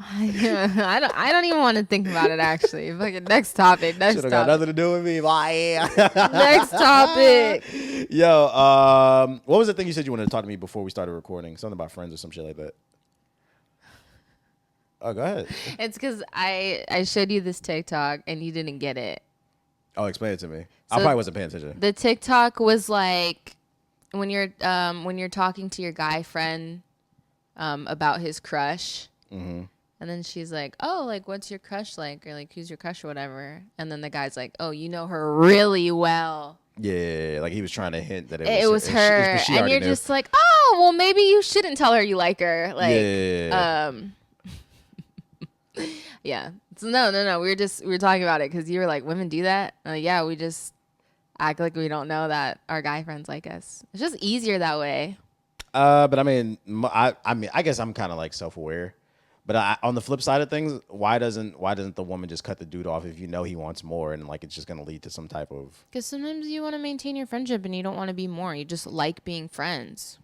Speaker 2: I don't even want to think about it actually. Fucking next topic.
Speaker 1: Should have got nothing to do with me. Bye.
Speaker 2: Next topic.
Speaker 1: Yo, what was the thing you said you wanted to talk to me before we started recording? Something about friends or some shit like that. Oh, go ahead.
Speaker 2: It's because I showed you this TikTok and you didn't get it.
Speaker 1: Oh, explain it to me.
Speaker 2: So
Speaker 1: I probably wasn't paying attention.
Speaker 2: The TikTok was like when you're talking to your guy friend about his crush.
Speaker 1: Mm-hmm.
Speaker 2: And then she's like, oh, like, what's your crush like? Or, like, who's your crush or whatever. And then the guy's like, oh, you know her really well.
Speaker 1: Yeah, like he was trying to hint that
Speaker 2: it was her. And you're just like, oh, well, maybe you shouldn't tell her you like her. Like, yeah. So, no. We were talking about it because you were like, women do that? Yeah, we just act like we don't know that our guy friends like us. It's just easier that way.
Speaker 1: But I mean, I guess I'm kind of like self-aware. But on the flip side of things, why doesn't the woman just cut the dude off if you know he wants more and like it's just gonna lead to some type of?
Speaker 2: Because sometimes you want to maintain your friendship and you don't want to be more. You just like being friends.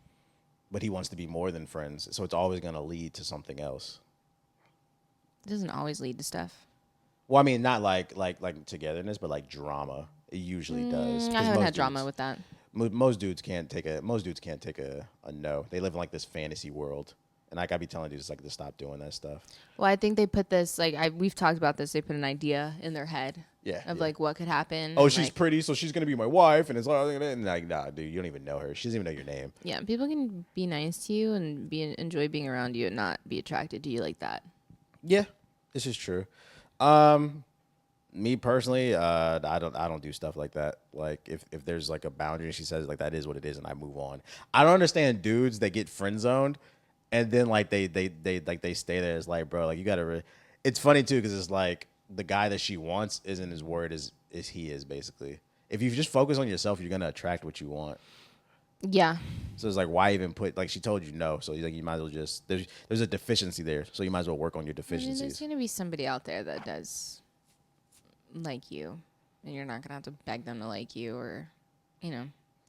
Speaker 1: But he wants to be more than friends, so it's always gonna lead to something else.
Speaker 2: It doesn't always lead to stuff.
Speaker 1: Well, I mean, not like togetherness, but like drama. It usually does.
Speaker 2: I haven't had drama with that.
Speaker 1: Most dudes can't take a no. They live in like this fantasy world. And I gotta be telling dudes like to stop doing that stuff.
Speaker 2: Well, I think they put this we've talked about this. They put an idea in their head, like what could happen.
Speaker 1: Oh, she's pretty, so she's gonna be my wife, and it's like nah, dude, you don't even know her. She doesn't even know your name.
Speaker 2: Yeah, people can be nice to you and enjoy being around you and not be attracted to you like that.
Speaker 1: Yeah, this is true. Me personally, I don't do stuff like that. Like if there's like a boundary and she says like that is what it is, and I move on. I don't understand dudes that get friend zoned. And then like they stay there. It's like, bro, like you gotta. It's funny too because it's like the guy that she wants isn't as worried as he is basically. If you just focus on yourself, you're gonna attract what you want.
Speaker 2: Yeah.
Speaker 1: So it's like, why even put like she told you no? So like you might as well just there's a deficiency there. So you might as well work on your deficiencies.
Speaker 2: There's gonna be somebody out there that does like you, and you're not gonna have to beg them to like you or, you know.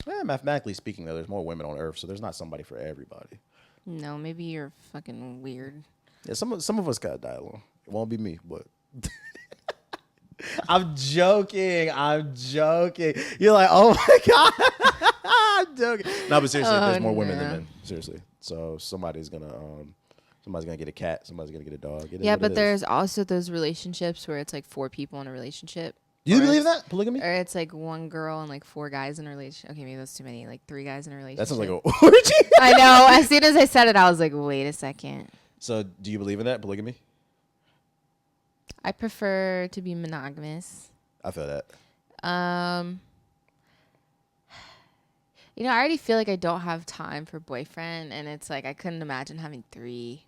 Speaker 1: Yeah, mathematically speaking, though, there's more women on Earth, so there's not somebody for everybody.
Speaker 2: No, maybe you're fucking weird.
Speaker 1: Yeah, some of us gotta die alone. It won't be me, but I'm joking. You're like, oh my god, I'm joking. No, but seriously, there's more women than men. Seriously, so somebody's gonna get a cat. Somebody's gonna get a dog.
Speaker 2: But there's also those relationships where it's like 4 people in a relationship.
Speaker 1: Do you believe that? Polygamy?
Speaker 2: Or it's like 1 girl and like 4 guys in a relationship. Okay, maybe that's too many. Like 3 guys in a relationship.
Speaker 1: That sounds like an orgy.
Speaker 2: I know. As soon as I said it, I was like, wait a second.
Speaker 1: So do you believe in that, polygamy?
Speaker 2: I prefer to be monogamous.
Speaker 1: I feel that.
Speaker 2: You know, I already feel like I don't have time for boyfriend, and it's like I couldn't imagine having 3.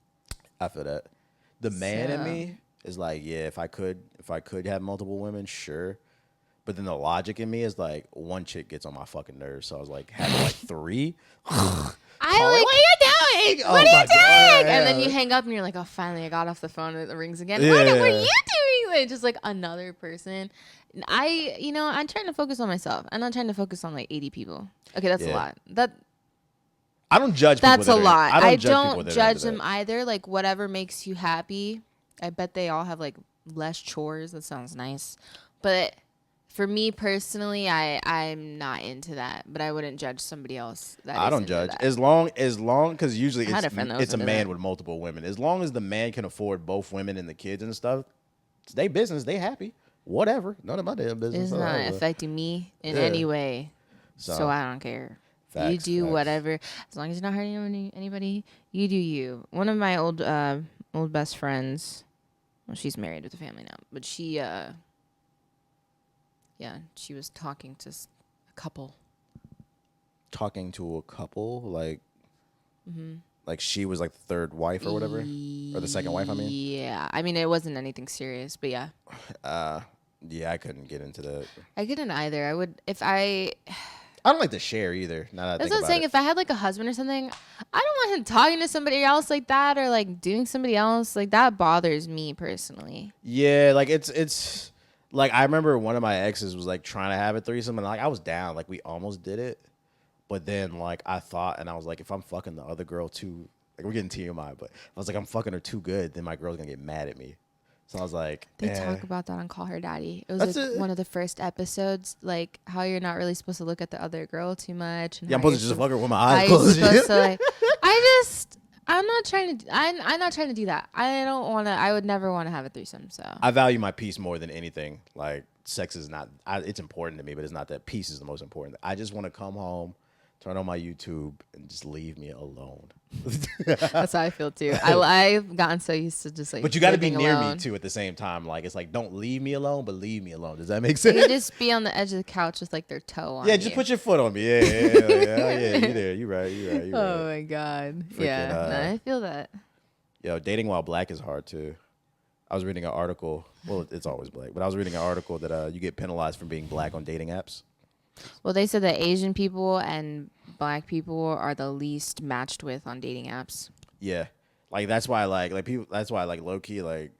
Speaker 1: I feel that. The man in me is like, yeah, if I could have multiple women, sure. But then the logic in me is like, one chick gets on my fucking nerves. So I was like, having like 3.
Speaker 2: What are you doing? What are you doing? And then you hang up and you're like, oh, finally, I got off the phone and it rings again. Yeah. What are you doing? Like, just like another person. I'm trying to focus on myself. I'm not trying to focus on like 80 people. Okay, that's a lot.
Speaker 1: I don't judge people.
Speaker 2: That's a lot. I don't judge them either. Like, whatever makes you happy. I bet they all have like less chores. That sounds nice. But for me personally, I'm not into that. But I wouldn't judge somebody else.
Speaker 1: I don't judge. As long because usually it's a man
Speaker 2: that.
Speaker 1: with multiple women. As long as the man can afford both women and the kids and stuff, it's their business. They happy. Whatever. None of my damn business.
Speaker 2: It's not affecting me in any way. So I don't care. Facts, you do whatever. As long as you're not hurting anybody, you do you. One of my old best friends, well, she's married with a family now, but she was talking to a couple. Talking to a couple?
Speaker 1: Like, like she was like the third wife or whatever? Or the second wife, I mean?
Speaker 2: Yeah. I mean, it wasn't anything serious, but yeah.
Speaker 1: Yeah, I couldn't get into that.
Speaker 2: I couldn't either.
Speaker 1: I don't like to share either.
Speaker 2: That's what I'm saying. If I had like a husband or something, I don't want him talking to somebody else like that or like doing somebody else. Like that bothers me personally.
Speaker 1: Yeah, like it's like I remember one of my exes was like trying to have a threesome and like I was down. Like we almost did it. But then like I thought and I was like, if I'm fucking the other girl too Like we're getting TMI, but I was like, I'm fucking her too good. Then my girl's gonna get mad at me. So I was like,
Speaker 2: they talk about that on Call Her Daddy. It was like one of the first episodes, like how you're not really supposed to look at the other girl too much. And
Speaker 1: yeah, I'm supposed to just fuck her with my
Speaker 2: how
Speaker 1: eyes
Speaker 2: you're
Speaker 1: closed.
Speaker 2: supposed to like. I'm not trying to. I'm not trying to do that. I don't want to. I would never want to have a threesome. So
Speaker 1: I value my peace more than anything. Like sex is not. It's important to me, but it's not that. Peace is the most important. I just want to come home, turn on my YouTube, and just leave me alone.
Speaker 2: That's how I feel too. I've gotten so used to just like.
Speaker 1: But you got to be near
Speaker 2: alone.
Speaker 1: me too at the same time. Like it's like don't leave me alone, but leave me alone. Does that make sense?
Speaker 2: You just be on the edge of the couch with like their toe on.
Speaker 1: Yeah, just put your foot on me. Yeah. You there? You right.
Speaker 2: Oh my god. Yeah, I feel that.
Speaker 1: Yo, dating while black is hard too. I was reading an article. Well, it's always black, but I was reading an article that you get penalized for being black on dating apps.
Speaker 2: Well, they said that Asian people and black people are the least matched with on dating apps.
Speaker 1: Yeah, like that's why like people. That's why like low key like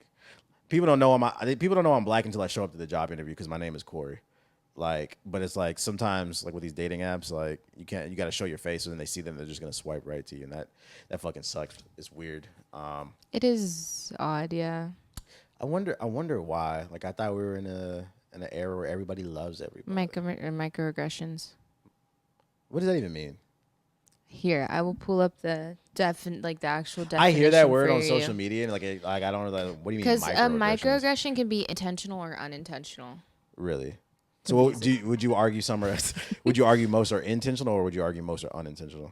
Speaker 1: people don't know people don't know I'm black until I show up to the job interview because my name is Corey. Like, but it's like sometimes like with these dating apps, like you got to show your face, and then they see them, they're just gonna swipe right to you, and that fucking sucks. It's weird.
Speaker 2: It is odd, yeah.
Speaker 1: I wonder why. Like I thought we were in an era where everybody loves everybody.
Speaker 2: Microaggressions.
Speaker 1: What does that even mean?
Speaker 2: Here, I will pull up the the actual definition.
Speaker 1: I hear that word on social media, and like I don't know that. What do you mean?
Speaker 2: Because a microaggression can be intentional or unintentional.
Speaker 1: Really? So would you argue some are would you argue most are intentional, or would you argue most are unintentional?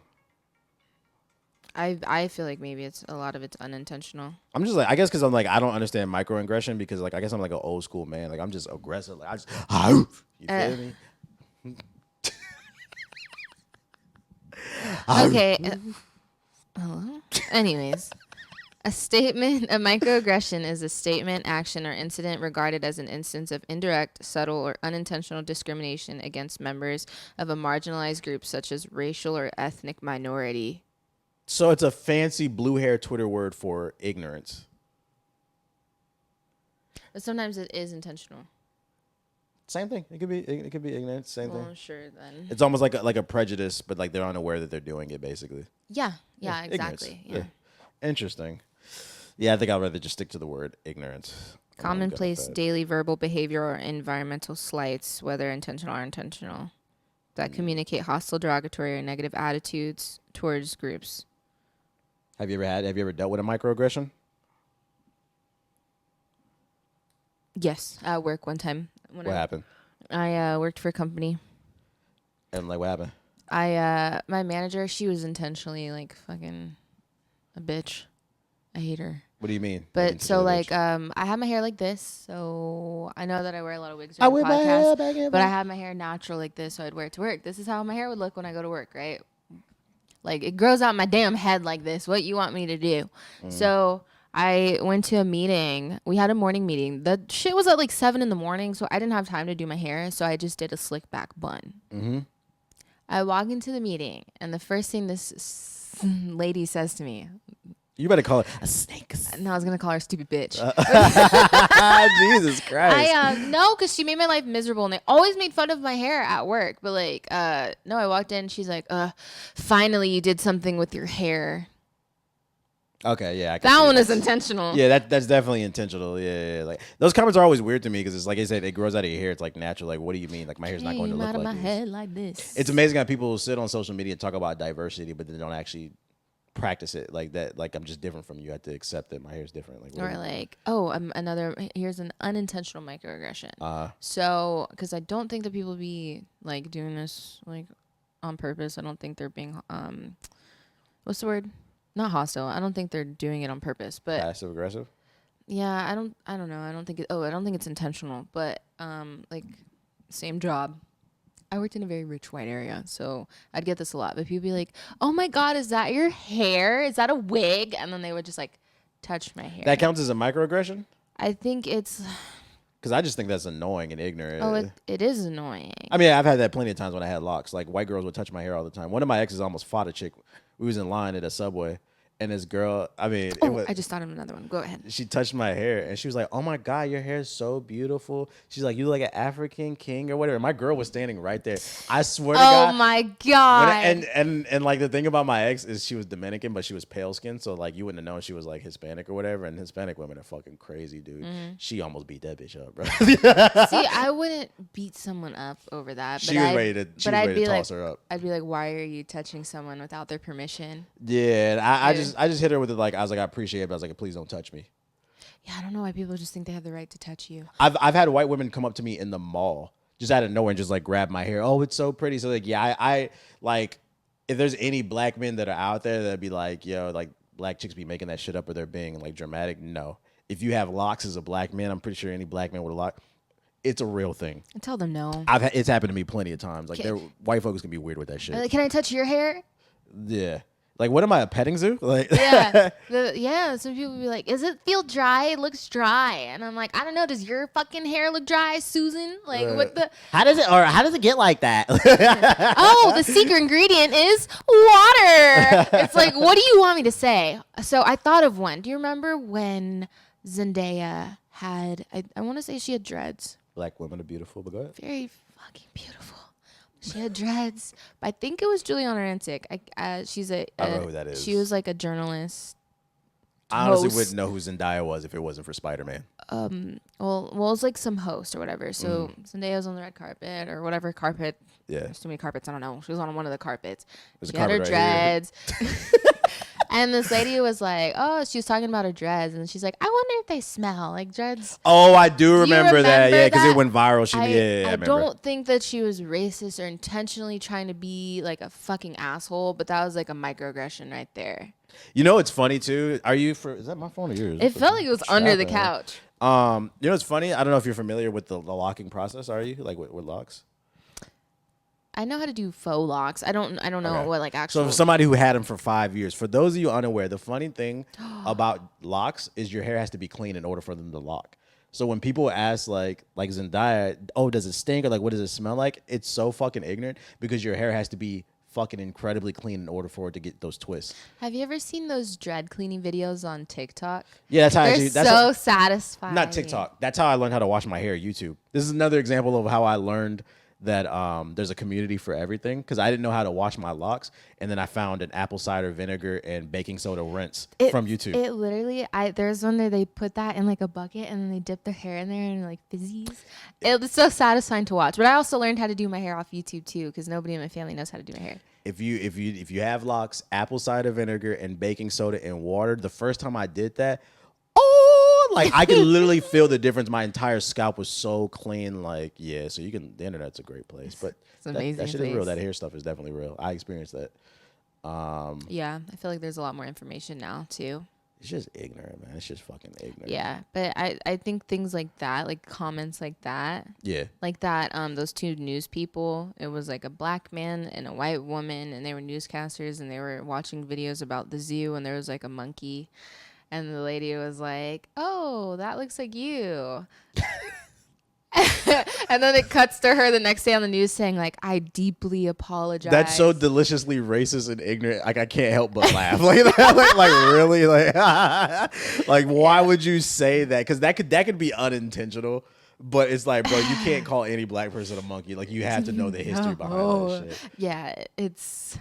Speaker 2: I feel like maybe a lot of it's unintentional.
Speaker 1: I'm just like, I guess because I'm like, I don't understand microaggression because like I guess I'm like an old school man. Like I'm just aggressive. Like I just you feel me?
Speaker 2: Okay. Hello? Anyways, a microaggression is a statement, action, or incident regarded as an instance of indirect, subtle, or unintentional discrimination against members of a marginalized group such as racial or ethnic minority.
Speaker 1: So it's a fancy blue hair Twitter word for ignorance.
Speaker 2: But sometimes it is intentional.
Speaker 1: Same thing. It could be ignorance. Same thing.
Speaker 2: Well, sure then.
Speaker 1: It's almost like a prejudice, but like they're unaware that they're doing it. Basically.
Speaker 2: Yeah. Exactly. Yeah.
Speaker 1: Interesting. Yeah, I think I'd rather just stick to the word ignorance.
Speaker 2: Commonplace daily verbal behavior or environmental slights, whether intentional or unintentional, that communicate hostile, derogatory, or negative attitudes towards groups.
Speaker 1: Have you ever dealt with a microaggression?
Speaker 2: Yes, at work one time.
Speaker 1: What happened?
Speaker 2: I worked for a company.
Speaker 1: And like what happened?
Speaker 2: My manager, she was intentionally like fucking a bitch. I hate her.
Speaker 1: What do you mean?
Speaker 2: But so like I have my hair like this, so I know that I wear a lot of wigs during the podcast, but I have my hair natural like this, so I'd wear it to work. This is how my hair would look when I go to work, right? Like it grows out my damn head like this. What you want me to do? So I went to a meeting. We had a morning meeting. The shit was at like 7 a.m, so I didn't have time to do my hair, so I just did a slick back bun. Mm-hmm. I walk into the meeting, and the first thing this lady says to me,
Speaker 1: you better call her a snake.
Speaker 2: No, I was gonna call her a stupid bitch.
Speaker 1: Jesus Christ.
Speaker 2: No, because she made my life miserable, and they always made fun of my hair at work. But like, no, I walked in, she's like, finally you did something with your hair.
Speaker 1: Okay, yeah.
Speaker 2: That one is intentional.
Speaker 1: Yeah, that's definitely intentional. Yeah. Like those comments are always weird to me because it's like I said, it grows out of your hair. It's like natural. Like, what do you mean? Like my hair's not going to look
Speaker 2: out of
Speaker 1: like
Speaker 2: my
Speaker 1: this.
Speaker 2: head like this.
Speaker 1: It's amazing how people sit on social media and talk about diversity, but they don't actually practice it like that. Like I'm just different from you. I have to accept that my hair's different. Like,
Speaker 2: or like, here's an unintentional microaggression. So, because I don't think that people be like doing this like on purpose. I don't think they're being what's the word? Not hostile. I don't think they're doing it on purpose. But
Speaker 1: passive aggressive.
Speaker 2: Yeah, I don't know. I don't think it's intentional. But like same job. I worked in a very rich white area, so I'd get this a lot. But people be like, "Oh my God, is that your hair? Is that a wig?" And then they would just like touch my hair.
Speaker 1: That counts as a microaggression?
Speaker 2: I think it's
Speaker 1: because I just think that's annoying and ignorant.
Speaker 2: Oh, it is annoying.
Speaker 1: I mean, I've had that plenty of times when I had locks. Like white girls would touch my hair all the time. One of my exes almost fought a chick. We was in line at a Subway, And this girl, I mean,
Speaker 2: I just thought of another one. Go ahead.
Speaker 1: she touched my hair and she was like, "Oh my God, your hair is so beautiful." She's like, "You look like an African king or whatever." My girl was standing right there. I swear to God.
Speaker 2: Oh my God.
Speaker 1: And like the thing about my ex is she was Dominican, but she was pale skinned. So like you wouldn't have known she was like Hispanic or whatever. And Hispanic women are fucking crazy, dude. She almost beat that bitch up, bro.
Speaker 2: See, I wouldn't beat someone up over that. But
Speaker 1: She was ready to toss her up.
Speaker 2: I'd be like, why are you touching someone without their permission?
Speaker 1: Yeah, and I just hit her with it like I was like, I appreciate it, but I was like, please don't touch me.
Speaker 2: Yeah, I don't know why people just think they have the right to touch you.
Speaker 1: I've had white women come up to me in the mall just out of nowhere and just like grab my hair. Oh, it's so pretty. So like, yeah, I like if there's any black men that are out there that'd be like, yo, like black chicks be making that shit up or they're being like dramatic. No, if you have locks as a black man, I'm pretty sure any black man with a lock, it's a real thing.
Speaker 2: I tell them no.
Speaker 1: It's happened to me plenty of times. Like white folks can be weird with that shit.
Speaker 2: Like, can I touch your hair?
Speaker 1: Yeah. Like, what am I, a petting zoo? Like,
Speaker 2: yeah. Some people be like, "Does it feel dry? It looks dry." And I'm like, "I don't know. Does your fucking hair look dry, Susan? Like, what the?
Speaker 1: How does it get like that?"
Speaker 2: Oh, the secret ingredient is water. It's like, what do you want me to say? So I thought of one. Do you remember when Zendaya had? I want to say she had dreads.
Speaker 1: Black women are beautiful, but go ahead.
Speaker 2: Very fucking beautiful. She had dreads. But I think it was Juliana Rancic. She's
Speaker 1: I don't know who that is.
Speaker 2: She was like a journalist.
Speaker 1: I honestly wouldn't know who Zendaya was if it wasn't for Spider-Man.
Speaker 2: Well, it was like some host or whatever. So Zendaya was on the red carpet or whatever carpet.
Speaker 1: Yeah.
Speaker 2: There's too many carpets. I don't know. She was on one of the carpets.
Speaker 1: There's
Speaker 2: She had her dreads. And this lady was like, oh, she was talking about her dreads. And she's like, I wonder if they smell like dreads.
Speaker 1: Oh, I do remember that. Yeah, because it went viral. I
Speaker 2: don't think that she was racist or intentionally trying to be like a fucking asshole, but that was like a microaggression right there.
Speaker 1: You know, it's funny too. Is that my phone or yours?
Speaker 2: It felt like it was under the couch.
Speaker 1: You know, it's funny. I don't know if you're familiar with the locking process. Are you like with locks?
Speaker 2: I know how to do faux locks. I don't know what like actual.
Speaker 1: So for somebody who had them for 5 years, for those of you unaware, the funny thing about locks is your hair has to be clean in order for them to lock. So when people ask like Zendaya, oh, does it stink or like what does it smell like? It's so fucking ignorant because your hair has to be fucking incredibly clean in order for it to get those twists.
Speaker 2: Have you ever seen those dread cleaning videos on TikTok?
Speaker 1: Yeah,
Speaker 2: that's so satisfying.
Speaker 1: Not TikTok. That's how I learned how to wash my hair. YouTube. This is another example of how I learned that there's a community for everything because I didn't know how to wash my locks, and then I found an apple cider vinegar and baking soda rinse from YouTube.
Speaker 2: It literally, there's one where they put that in like a bucket and then they dip their hair in there and like fizzies. It's so satisfying to watch. But I also learned how to do my hair off YouTube too because nobody in my family knows how to do my hair.
Speaker 1: If you have locks, apple cider vinegar and baking soda and water, the first time I did that, like I could literally feel the difference. My entire scalp was so clean. Like, yeah, so the internet's a great place, but
Speaker 2: it's amazing.
Speaker 1: That shit is real. That hair stuff is definitely real. I experienced that.
Speaker 2: Yeah, I feel like there's a lot more information now too.
Speaker 1: It's just ignorant, man. It's just fucking ignorant.
Speaker 2: Yeah, but I think things like that, like comments like that.
Speaker 1: Yeah.
Speaker 2: Like that, those two news people, it was like a black man and a white woman, and they were newscasters, and they were watching videos about the zoo, and there was like a monkey. And the lady was like, oh, that looks like you. And then it cuts to her the next day on the news saying, like, I deeply apologize.
Speaker 1: That's so deliciously racist and ignorant. Like, I can't help but laugh. like really? Like, why would you say that? Because that could be unintentional. But it's like, bro, you can't call any black person a monkey. Like, you have to know the history behind that shit.
Speaker 2: Yeah, it's...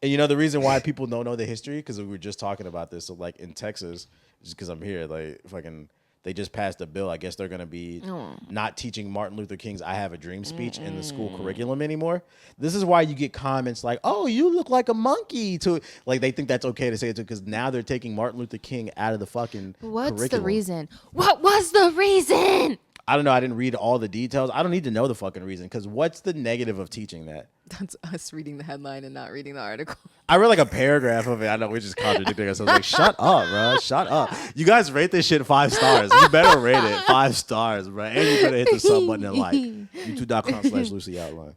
Speaker 1: And you know the reason why people don't know the history because we were just talking about this. So like in Texas, just because I'm here, like fucking, they just passed a bill. I guess they're gonna be not teaching Martin Luther King's "I Have a Dream" speech in the school curriculum anymore. This is why you get comments like, "Oh, you look like a monkey." To like, they think that's okay to say it to because now they're taking Martin Luther King out of the fucking.
Speaker 2: What's the reason? What was the reason?
Speaker 1: I don't know. I didn't read all the details. I don't need to know the fucking reason because what's the negative of teaching that?
Speaker 2: That's us reading the headline and not reading the article.
Speaker 1: I read like a paragraph of it. I know we're just contradicting ourselves. Like, shut up, bro. Shut up. You guys rate this shit 5 stars. You better rate it 5 stars, bro. And you better hit the sub button and like. YouTube.com/LucyOutline.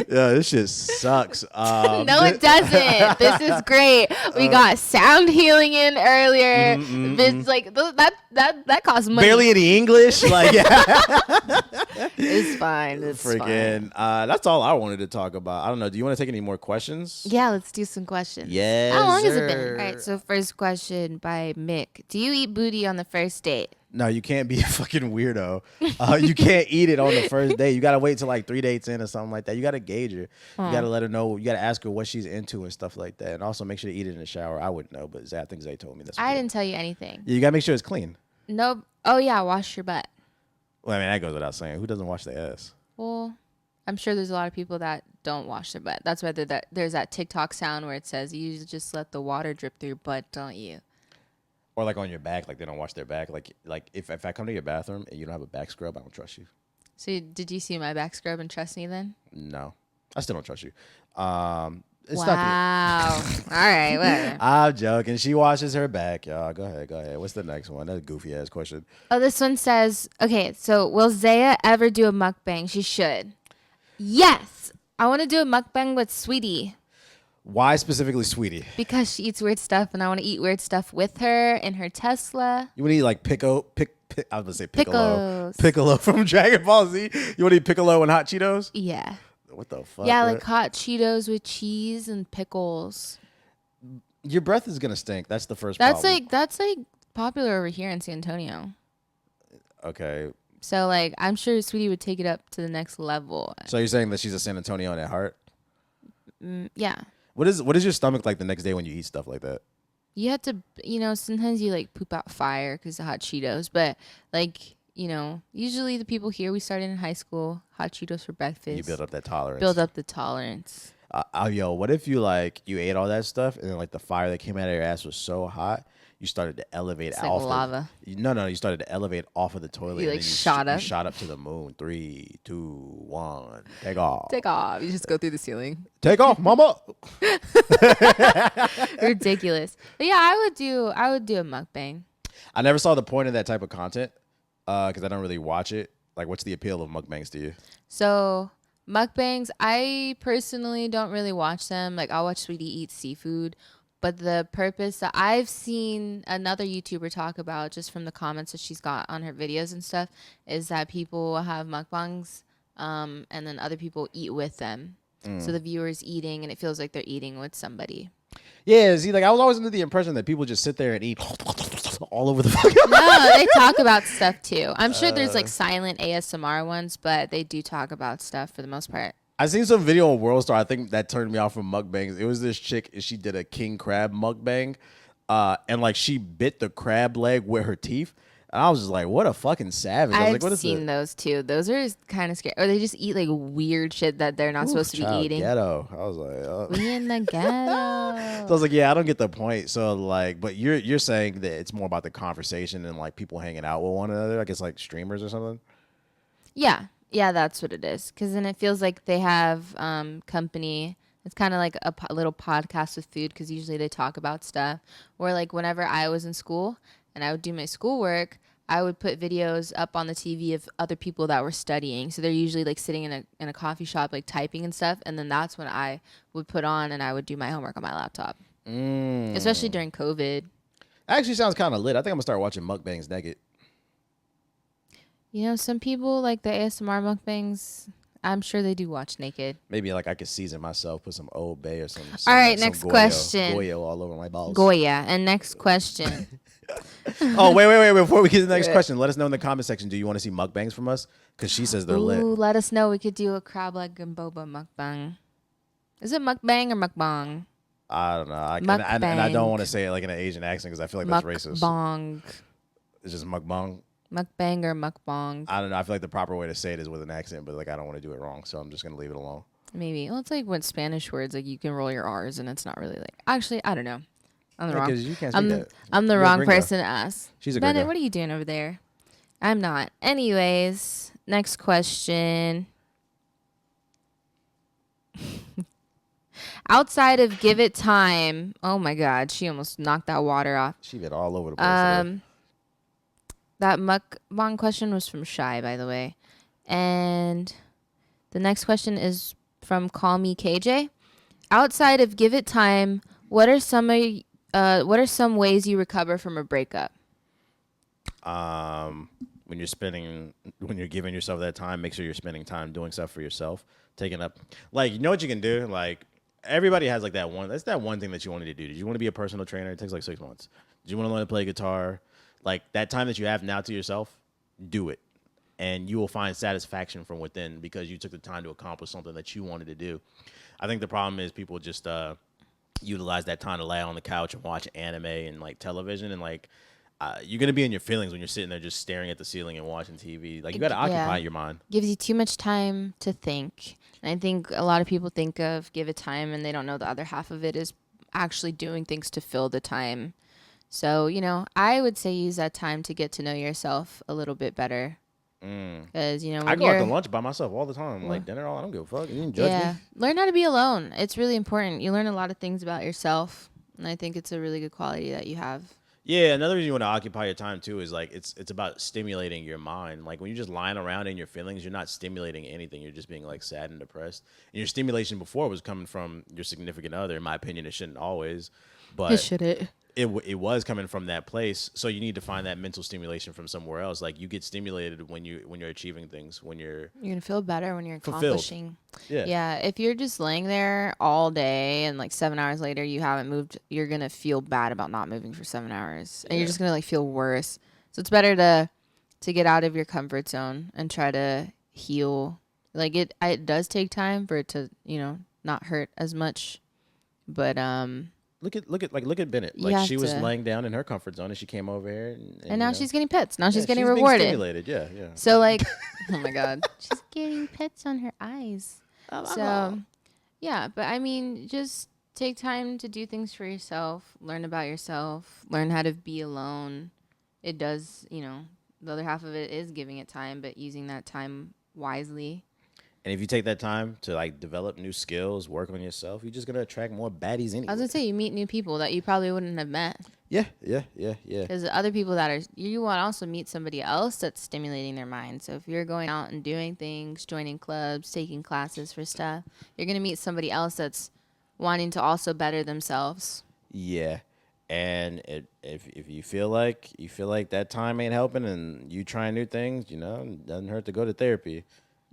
Speaker 1: Yeah, this shit sucks.
Speaker 2: No, it doesn't. This is great. We got sound healing in earlier. It's like that costs money.
Speaker 1: Barely any English. Like, yeah.
Speaker 2: It's fine. It's
Speaker 1: Freaking,
Speaker 2: fine.
Speaker 1: that's all I wanted to talk about. I don't know. Do you want to take any more questions?
Speaker 2: Yeah, let's do some questions.
Speaker 1: Yes,
Speaker 2: How long has it been?
Speaker 1: sir.
Speaker 2: All right, so first question by Mick. Do you eat booty on the first date?
Speaker 1: No, you can't be a fucking weirdo. You can't eat it on the first date. You got to wait till like 3 dates in or something like that. You got to gauge her. You got to let her know. You got to ask her what she's into and stuff like that. And also make sure to eat it in the shower. I wouldn't know, but I think Zay told me that's
Speaker 2: I didn't tell you anything.
Speaker 1: Yeah, you got to make sure it's clean.
Speaker 2: Nope. Oh, yeah, wash your butt.
Speaker 1: Well, I mean, that goes without saying. Who doesn't wash their ass?
Speaker 2: Well, I'm sure there's a lot of people that don't wash their butt. That's why there's that TikTok sound where it says, you just let the water drip through your butt, don't you?
Speaker 1: Or like on your back, like they don't wash their back. Like if I come to your bathroom and you don't have a back scrub, I don't trust you.
Speaker 2: So did you see my back scrub and trust me then?
Speaker 1: No, I still don't trust you.
Speaker 2: Wow. All right, whatever.
Speaker 1: I'm joking. She washes her back, y'all. Go ahead. What's the next one? That's a goofy ass question.
Speaker 2: Oh, this one says, okay, so will Zaya ever do a mukbang? She should. Yes. I want to do a mukbang with Sweetie.
Speaker 1: Why specifically Sweetie?
Speaker 2: Because she eats weird stuff, and I want to eat weird stuff with her in her Tesla.
Speaker 1: You want to eat like I was going to say Piccolo.
Speaker 2: Pickles.
Speaker 1: Piccolo from Dragon Ball Z. You want to eat Piccolo and hot Cheetos?
Speaker 2: Yeah.
Speaker 1: What the fuck?
Speaker 2: Yeah,
Speaker 1: bro?
Speaker 2: like hot Cheetos with cheese and pickles.
Speaker 1: Your breath is going to stink. That's the first problem.
Speaker 2: That's like popular over here in San Antonio.
Speaker 1: Okay.
Speaker 2: So like I'm sure Sweetie would take it up to the next level.
Speaker 1: So you're saying that she's a San Antonio at heart?
Speaker 2: Yeah.
Speaker 1: What is your stomach like the next day when you eat stuff like that?
Speaker 2: You have to, sometimes you like poop out fire because of hot Cheetos. But like, usually the people here, we started in high school, hot Cheetos for breakfast.
Speaker 1: You build up that tolerance.
Speaker 2: Build up the tolerance.
Speaker 1: Yo, what if you ate all that stuff and then like the fire that came out of your ass was so hot you started to elevate
Speaker 2: It's
Speaker 1: off
Speaker 2: like lava.
Speaker 1: No, you started to elevate off of the toilet.
Speaker 2: You
Speaker 1: and
Speaker 2: like
Speaker 1: then
Speaker 2: shot up.
Speaker 1: You shot up to the moon. 3, 2, 1, take off.
Speaker 2: Take off. You just go through the ceiling.
Speaker 1: Take off, mama.
Speaker 2: Ridiculous. But yeah, I would do a mukbang.
Speaker 1: I never saw the point of that type of content because I don't really watch it. Like, what's the appeal of mukbangs to you?
Speaker 2: So mukbangs, I personally don't really watch them. Like I'll watch Sweetie eat seafood. But the purpose that I've seen another YouTuber talk about just from the comments that she's got on her videos and stuff is that people have mukbangs and then other people eat with them. So the viewer's eating and it feels like they're eating with somebody.
Speaker 1: Yeah, see, like I was always under the impression that people just sit there and eat all over the fucking.
Speaker 2: No, they talk about stuff too. I'm sure there's like silent ASMR ones, but they do talk about stuff for the most part.
Speaker 1: I seen some video on World Star. I think that turned me off from mukbangs. It was this chick, and she did a king crab mukbang, and like she bit the crab leg with her teeth. And I was just like, what a fucking savage. I was like, what
Speaker 2: I've
Speaker 1: is
Speaker 2: seen those too. Those are kind of scary. Or they just eat like weird shit that they're not supposed to be eating.
Speaker 1: Ghetto. I was like, oh.
Speaker 2: We in the ghetto.
Speaker 1: So I was like, yeah, I don't get the point. So like, but you're saying that it's more about the conversation and like people hanging out with one another. I guess like streamers or something.
Speaker 2: Yeah. Yeah, that's what it is. Because then it feels like they have company. It's kind of like a little podcast with food because usually they talk about stuff. Or like whenever I was in school and I would do my schoolwork, I would put videos up on the TV of other people that were studying. So they're usually like sitting in a coffee shop like typing and stuff. And then that's when I would put on and I would do my homework on my laptop. Especially during COVID.
Speaker 1: Actually sounds kind of lit. I think I'm going to start watching mukbangs naked.
Speaker 2: You know, some people like the ASMR mukbangs. I'm sure they do watch naked.
Speaker 1: Maybe like I could season myself, put some Old Bay or some.
Speaker 2: All right, next question.
Speaker 1: Goya all over my balls.
Speaker 2: Goya. And next question.
Speaker 1: Oh, wait. Before we get to the next question, let us know in the comment section. Do you want to see mukbangs from us? Because she says they're lit.
Speaker 2: Let us know. We could do a crab leg and boba mukbang. Is it mukbang or mukbang?
Speaker 1: I don't know. And I don't want to say it like in an Asian accent because I feel like that's racist.
Speaker 2: Mukbang.
Speaker 1: It's just mukbang.
Speaker 2: Mukbang or mukbang.
Speaker 1: I don't know. I feel like the proper way to say it is with an accent, but like I don't want to do it wrong, so I'm just gonna leave it alone.
Speaker 2: Maybe. Well, it's like with Spanish words, like you can roll your R's, and it's not really like. Actually, I don't know. I'm the wrong.
Speaker 1: You can't speak
Speaker 2: I'm the wrong person to ask.
Speaker 1: She's a
Speaker 2: Bennett,
Speaker 1: gringo.
Speaker 2: what are you doing over there? I'm not. Anyways, next question. Outside of Give It Time. Oh my God, she almost knocked that water off.
Speaker 1: She bit all over the place.
Speaker 2: That mukbang question was from Shy, by the way. And the next question is from Call Me KJ. Outside of Give It Time, what are some ways you recover from a breakup?
Speaker 1: What when you're giving yourself that time, make sure you're spending time doing stuff for yourself, taking up, like, you know what you can do? Like, everybody has like that's that one thing that you wanted to do. Did you want to be a personal trainer? It takes like 6 months. Did you want to learn to play guitar? Like, that time that you have now to yourself, do it. And you will find satisfaction from within because you took the time to accomplish something that you wanted to do. I think the problem is people just utilize that time to lay on the couch and watch anime and like television, and like you're gonna be in your feelings when you're sitting there just staring at the ceiling and watching TV. Like, you gotta occupy your mind.
Speaker 2: Gives you too much time to think, and I think a lot of people think of give it time, and they don't know the other half of it is actually doing things to fill the time. So, you know, I would say use that time to get to know yourself a little bit better. Because, you know,
Speaker 1: I go out to lunch by myself all the time. Like, dinner, I don't give a fuck. You didn't judge me.
Speaker 2: Learn how to be alone. It's really important. You learn a lot of things about yourself, and I think it's a really good quality that you have. Yeah,
Speaker 1: another reason you want to occupy your time too is like it's about stimulating your mind. Like, when you're just lying around in your feelings, you're not stimulating anything. You're just being like sad and depressed. And your stimulation before was coming from your significant other. In my opinion, it shouldn't always, but
Speaker 2: it shouldn't.
Speaker 1: It was coming from that place, so you need to find that mental stimulation from somewhere else. Like, you get stimulated when you're achieving things, when you're
Speaker 2: gonna feel better when you're
Speaker 1: fulfilled.
Speaker 2: Accomplishing. Yeah. If you're just laying there all day and like 7 hours later you haven't moved, you're gonna feel bad about not moving for 7 hours, and you're just gonna like feel worse. So it's better to get out of your comfort zone and try to heal. Like, it does take time for it to, you know, not hurt as much, but
Speaker 1: Look at Bennett. Like, she was laying down in her comfort zone, and she came over here,
Speaker 2: and now she's getting pets. Now she's getting
Speaker 1: being
Speaker 2: rewarded.
Speaker 1: Stimulated. Yeah.
Speaker 2: So like, oh my God, she's getting pets on her eyes. So, yeah, but I mean, just take time to do things for yourself. Learn about yourself. Learn how to be alone. It does, you know, the other half of it is giving it time, but using that time wisely.
Speaker 1: And if you take that time to like develop new skills, work on yourself, you're just gonna attract more baddies anyway.
Speaker 2: I was gonna say, you meet new people that you probably wouldn't have met.
Speaker 1: Yeah.
Speaker 2: Because other people you want to also meet somebody else that's stimulating their mind. So if you're going out and doing things, joining clubs, taking classes for stuff, you're gonna meet somebody else that's wanting to also better themselves. Yeah.
Speaker 1: And if you feel like that time ain't helping and you trying new things, you know, it doesn't hurt to go to therapy.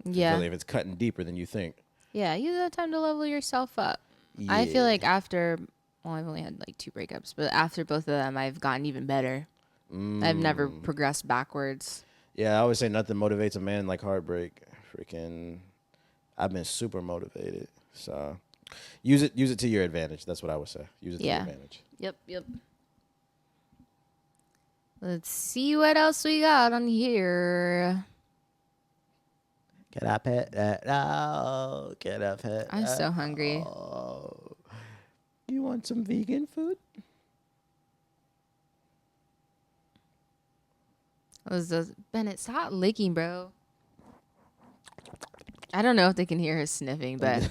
Speaker 2: Yeah.
Speaker 1: If it's cutting deeper than you think.
Speaker 2: Yeah, use that time to level yourself up. Yeah. I feel like I've only had like 2 breakups, but after both of them, I've gotten even better. I've never progressed backwards.
Speaker 1: Yeah, I always say nothing motivates a man like heartbreak. Freaking, I've been super motivated. So use it to your advantage. That's what I would say. Use it to your advantage.
Speaker 2: Yep. Let's see what else we got on here.
Speaker 1: Can I pet that? No. Can I pet?
Speaker 2: I'm so hungry.
Speaker 1: Oh. You want some vegan food?
Speaker 2: Bennett, stop licking, bro. I don't know if they can hear her sniffing, but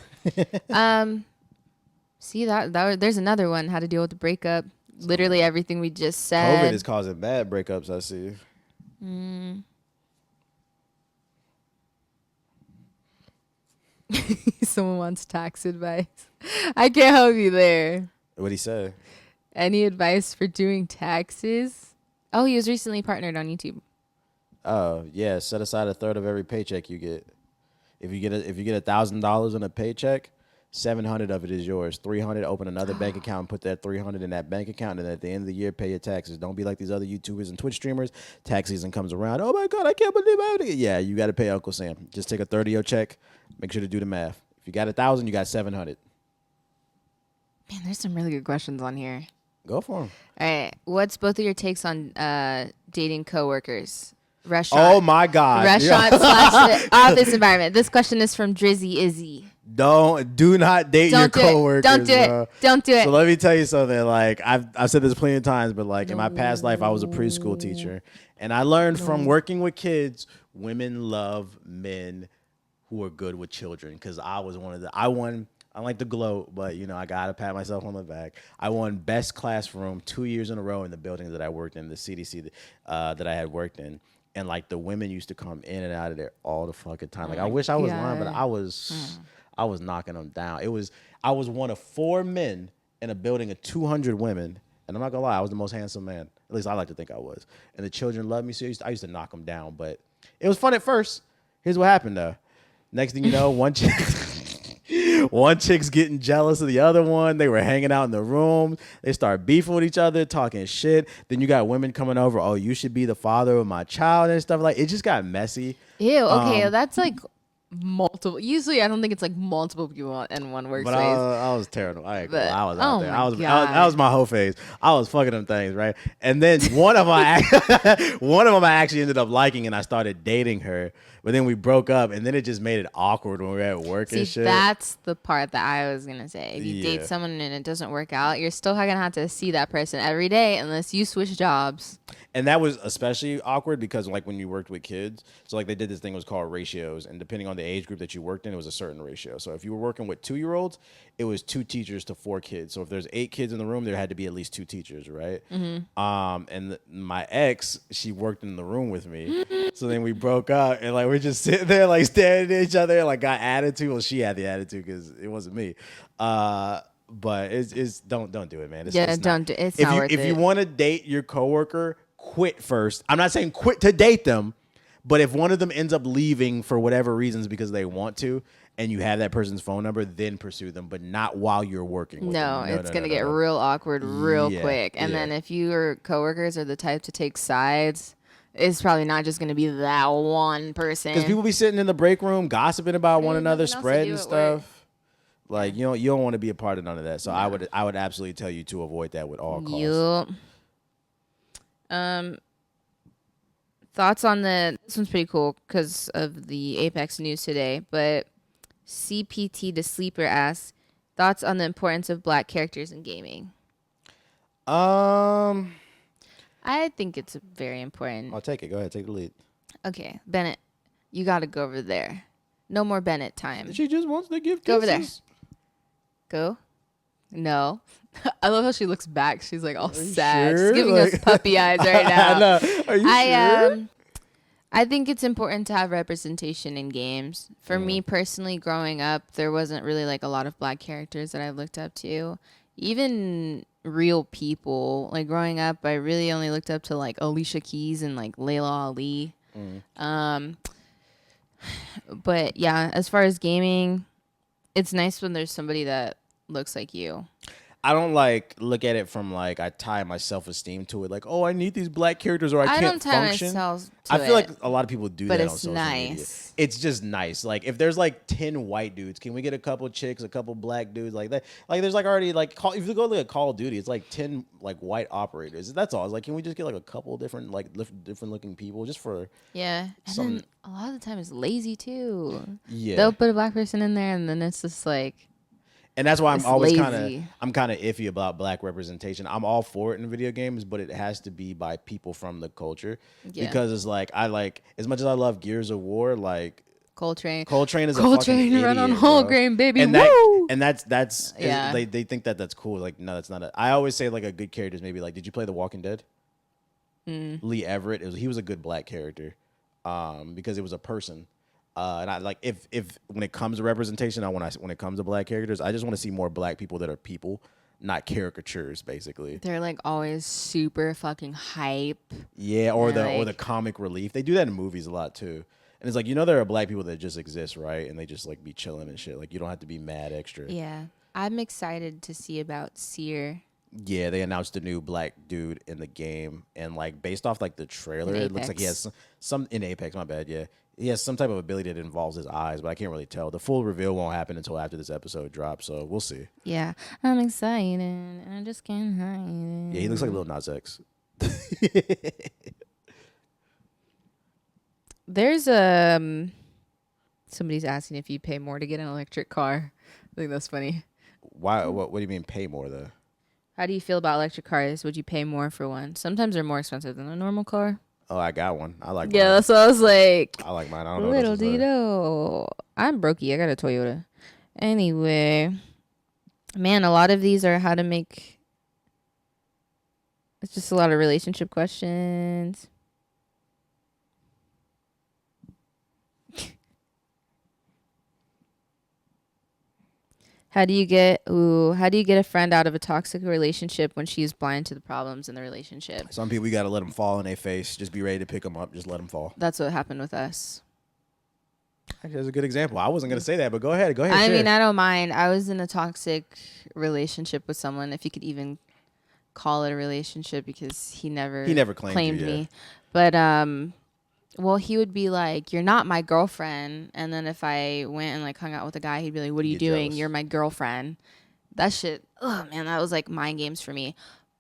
Speaker 2: see that there's another one. How to deal with the breakup. Literally everything we just said.
Speaker 1: COVID is causing bad breakups, I see.
Speaker 2: Someone wants tax advice. I can't help you there.
Speaker 1: What'd he say?
Speaker 2: Any advice for doing taxes? Oh, he was recently partnered on YouTube.
Speaker 1: Oh, yeah. Set aside a third of every paycheck you get. If you get $1,000 on a paycheck, 700 of it is yours. 300, open another bank account and put that 300 in that bank account, and at the end of the year, pay your taxes. Don't be like these other YouTubers and Twitch streamers. Tax season comes around. Oh my God, I can't believe I have to. Yeah, you got to pay Uncle Sam. Just take a third of your check. Make sure to do the math. If you got 1,000, you got 700.
Speaker 2: Man, there's some really good questions on here.
Speaker 1: Go for them.
Speaker 2: All right, what's both of your takes on dating coworkers? Restaurant.
Speaker 1: Oh my God.
Speaker 2: Restaurant / office environment. This question is from Drizzy Izzy.
Speaker 1: Do not date your coworkers.
Speaker 2: Don't do it. Don't do it.
Speaker 1: So let me tell you something. Like, I've said this plenty of times, but like in my past life, I was a preschool teacher, and I learned from working with kids, women love men who are good with children. Because I was I won. I like to gloat, but you know, I gotta pat myself on the back. I won best classroom 2 years in a row in the building that I worked in, the CDC that I had worked in. And like the women used to come in and out of there all the fucking time. Like, I wish I was lying, but I was knocking them down. I was one of 4 men in a building of 200 women, and I'm not gonna lie, I was the most handsome man. At least I like to think I was. And the children loved me, so I used to knock them down. But it was fun at first. Here's what happened, though. Next thing you know, one chick's getting jealous of the other one. They were hanging out in the room. They start beefing with each other, talking shit. Then you got women coming over. Oh, you should be the father of my child and stuff. Like, it just got messy.
Speaker 2: Ew. Okay, that's like multiple. Usually, I don't think it's like multiple people in one workspace.
Speaker 1: But I was terrible. I was out there.
Speaker 2: God.
Speaker 1: I was my whole phase. I was fucking them things, right? And then one of them I actually ended up liking, and I started dating her. But then we broke up, and then it just made it awkward when we were at work and shit.
Speaker 2: That's the part that I was gonna say. If you date someone and it doesn't work out, you're still gonna have to see that person every day unless you switch jobs.
Speaker 1: And that was especially awkward because like when you worked with kids, so like they did this thing was called ratios, and depending on the age group that you worked in, it was a certain ratio. So if you were working with 2-year-olds, it was 2 teachers to 4 kids. So if there's 8 kids in the room, there had to be at least 2 teachers, right? And my ex, she worked in the room with me. So then we broke up, and like we're just sitting there like staring at each other, like got attitude. Well, she had the attitude because it wasn't me. But it's don't do it, man. It's
Speaker 2: don't do it. It's not worth it.
Speaker 1: If you want to date your coworker, quit first. I'm not saying quit to date them, but if one of them ends up leaving for whatever reasons because they want to, and you have that person's phone number, then pursue them, but not while you're working with them.
Speaker 2: It's going to get real awkward real quick. And then if your coworkers are the type to take sides, it's probably not just going to be that one person.
Speaker 1: Because people be sitting in the break room gossiping about one another, spreading stuff. Like, you don't want to be a part of none of that. So I would absolutely tell you to avoid that with all costs.
Speaker 2: Thoughts on this one's pretty cool because of the Apex news today, but CPT the Sleeper asks, thoughts on the importance of black characters in gaming?
Speaker 1: I
Speaker 2: think it's very important.
Speaker 1: I'll take it. Go ahead, take the lead.
Speaker 2: Okay, Bennett, you got to go over there. No more Bennett time.
Speaker 1: She just wants to give kisses.
Speaker 2: Go over there. Go. No. I love how she looks back. She's like all sad.
Speaker 1: Sure?
Speaker 2: She's giving us puppy eyes right now.
Speaker 1: No. Are you sure?
Speaker 2: I think it's important to have representation in games. For me personally, growing up, there wasn't really like a lot of black characters that I looked up to. Even real people. Like growing up, I really only looked up to like Alicia Keys and like Layla Ali. But yeah, as far as gaming, it's nice when there's somebody that looks like you.
Speaker 1: I don't look at it from like I tie my self-esteem to it. Like, oh, I need these black characters or I can't function. I feel like a lot of people do that on social media. It's just nice. Like if there's like 10 white dudes, can we get a couple chicks, a couple black dudes like that? Like there's like already like if you go look at Call of Duty, it's like 10 like white operators. That's all. It's like, can we just get like a couple different looking people just for
Speaker 2: and then a lot of the time it's lazy too.
Speaker 1: Yeah,
Speaker 2: they'll put a black person in there and then it's just like.
Speaker 1: And that's why I'm always kind of iffy about black representation. I'm all for it in video games, but it has to be by people from the culture. Yeah. Because it's like as much as I love Gears of War, like Coltrane is a fucking idiot,
Speaker 2: run on whole grain, baby.
Speaker 1: And
Speaker 2: woo!
Speaker 1: That's they think that's cool. Like no, that's not. I always say like a good character is maybe like, did you play The Walking Dead? Lee Everett. He was a good black character, because it was a person. And I like if when it comes to representation, when it comes to black characters, I just want to see more black people that are people, not caricatures, basically.
Speaker 2: They're like always super fucking hype.
Speaker 1: Yeah, or the comic relief. They do that in movies a lot too. And it's like, there are black people that just exist, right? And they just like be chilling and shit. Like you don't have to be mad extra.
Speaker 2: Yeah, I'm excited to see about Seer.
Speaker 1: Yeah, they announced a new black dude in the game, and like based off like the trailer, it looks like he has some in Apex. My bad. Yeah. He has some type of ability that involves his eyes, but I can't really tell. The full reveal won't happen until after this episode drops, so we'll see.
Speaker 2: Yeah, I'm excited, and I just can't hide it.
Speaker 1: Yeah, he looks like Lil Nas X.
Speaker 2: There's somebody's asking if you pay more to get an electric car. I think that's funny.
Speaker 1: Why? What do you mean pay more though?
Speaker 2: How do you feel about electric cars? Would you pay more for one? Sometimes they're more expensive than a normal car.
Speaker 1: Oh, I got one. I like mine.
Speaker 2: Yeah, that's what I was like.
Speaker 1: I like mine. I don't know.
Speaker 2: Little do you know. I'm brokey. I got a Toyota. Anyway, man, a lot of these are how to make. It's just a lot of relationship questions. How do you get a friend out of a toxic relationship when she's blind to the problems in the relationship?
Speaker 1: Some people, you got to let them fall in their face. Just be ready to pick them up. Just let them fall.
Speaker 2: That's what happened with us.
Speaker 1: Actually, that's a good example. I wasn't going to say that, but go ahead.
Speaker 2: I
Speaker 1: share.
Speaker 2: mean, I don't mind. I was in a toxic relationship with someone, if you could even call it a relationship, because he never claimed
Speaker 1: you, yeah.
Speaker 2: me. But well, he would be like, "You're not my girlfriend," and then if I went and like hung out with a guy, he'd be like, "What are you doing?
Speaker 1: Jealous.
Speaker 2: You're my girlfriend." That shit, oh man, that was like mind games for me.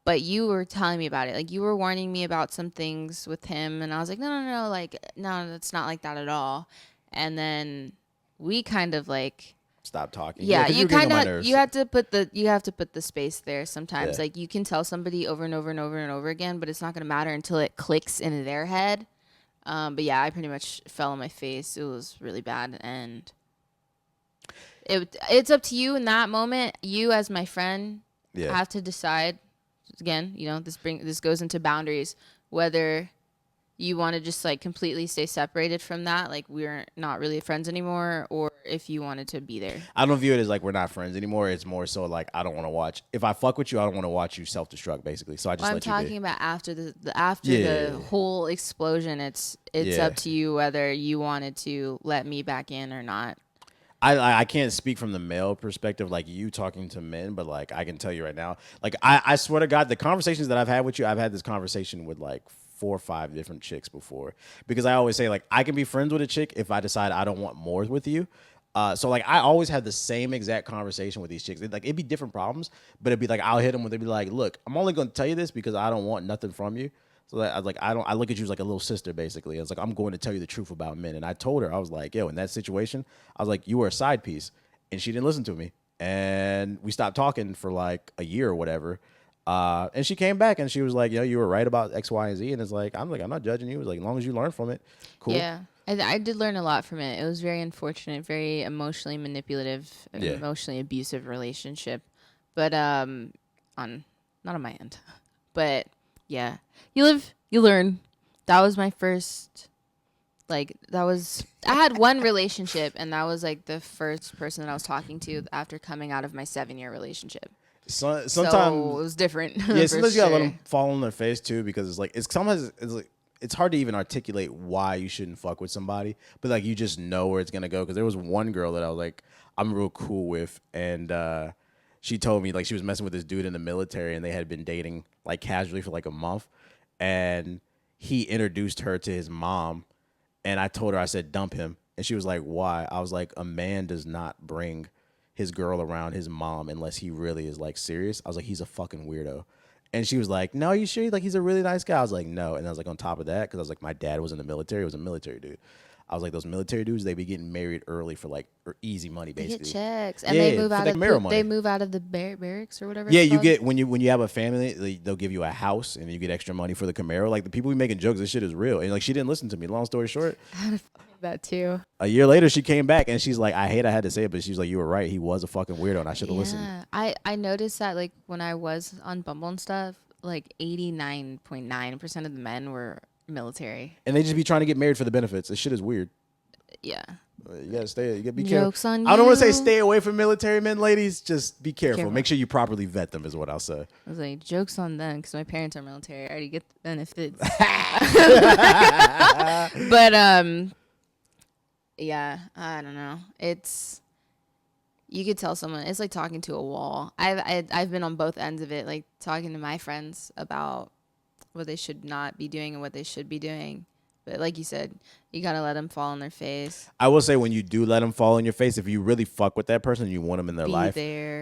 Speaker 2: But you were telling me about it, like you were warning me about some things with him, and I was like, no, like no, it's not like that at all. And then we kind of like
Speaker 1: stop talking.
Speaker 2: Yeah, you kind of you have to put the space there sometimes. Yeah. Like you can tell somebody over and over and over and over again, but it's not going to matter until it clicks into their head. But yeah, I pretty much fell on my face. It was really bad, and it's up to you in that moment. You as my friend have to decide. Again, this goes into boundaries, whether you want to just like completely stay separated from that, like we're not really friends anymore, or if you wanted to be there.
Speaker 1: I don't view it as like we're not friends anymore. It's more so like I don't want to watch. If I fuck with you, I don't want to watch you self-destruct, basically. So I just let you be. I'm talking
Speaker 2: about after the whole explosion. It's up to you whether you wanted to let me back in or not.
Speaker 1: I can't speak from the male perspective, like you talking to men, but like I can tell you right now, like I swear to God, the conversations that I've had with you, I've had this conversation with like 4 or 5 different chicks before, because I always say like I can be friends with a chick if I decide I don't want more with you. So like I always have the same exact conversation with these chicks. It'd be different problems, but it'd be like I'll hit them with it'd be like, look, I'm only going to tell you this because I don't want nothing from you. So that I was like, I look at you as like a little sister, basically. I was like, I'm going to tell you the truth about men. And I told her, I was like, yo, in that situation, I was like, you were a side piece. And she didn't listen to me. And we stopped talking for like a year or whatever. And she came back and she was like, yo, you were right about X, Y, and Z. And it's like, I'm not judging you. It was like, as long as you learn from it, cool.
Speaker 2: Yeah. I did learn a lot from it. It was very unfortunate, very emotionally manipulative, emotionally abusive relationship. But not on my end. But yeah, you live, you learn. That was my first, I had one relationship, and that was like the first person that I was talking to after coming out of my 7-year relationship.
Speaker 1: Sometimes
Speaker 2: so it was different.
Speaker 1: Yeah, sometimes you gotta let them fall on their face too, because it's like it's hard to even articulate why you shouldn't fuck with somebody, but like you just know where it's gonna go. Because there was one girl that I was like, I'm real cool with, and she told me like she was messing with this dude in the military, and they had been dating like casually for like a month, and he introduced her to his mom, and I told her, I said, dump him, and she was like, why? I was like, a man does not bring his girl around his mom unless he really is like serious. I was like, he's a fucking weirdo. And she was like, no, are you sure? Like, he's a really nice guy. I was like, no. And I was like, on top of that, because I was like, my dad was in the military. He was a military dude. I was like, those military dudes, they be getting married early for like easy money, basically.
Speaker 2: They get checks, and they move out of the barracks or whatever.
Speaker 1: Yeah, you get when you have a family, they'll give you a house, and you get extra money for the Camaro. Like the people be making jokes, this shit is real. And like she didn't listen to me. Long story short,
Speaker 2: that too.
Speaker 1: A year later, she came back and she's like, I had to say it, but she's like, you were right. He was a fucking weirdo, and I should have listened.
Speaker 2: I noticed that like when I was on Bumble and stuff, like 89.9% of the men were military,
Speaker 1: and they just be trying to get married for the benefits. This shit is weird.
Speaker 2: Yeah.
Speaker 1: You gotta be
Speaker 2: Jokes
Speaker 1: careful.
Speaker 2: On you.
Speaker 1: I don't want to say stay away from military men, ladies. Just be careful. Make sure you properly vet them, is what I'll say.
Speaker 2: I was like, jokes on them, because my parents are military. I already get the benefits. But yeah, I don't know. You could tell someone, it's like talking to a wall. I've been on both ends of it, like talking to my friends about what they should not be doing and what they should be doing. But like you said, you got to let them fall on their face.
Speaker 1: I will say, when you do let them fall on your face, if you really fuck with that person and you want them in their life,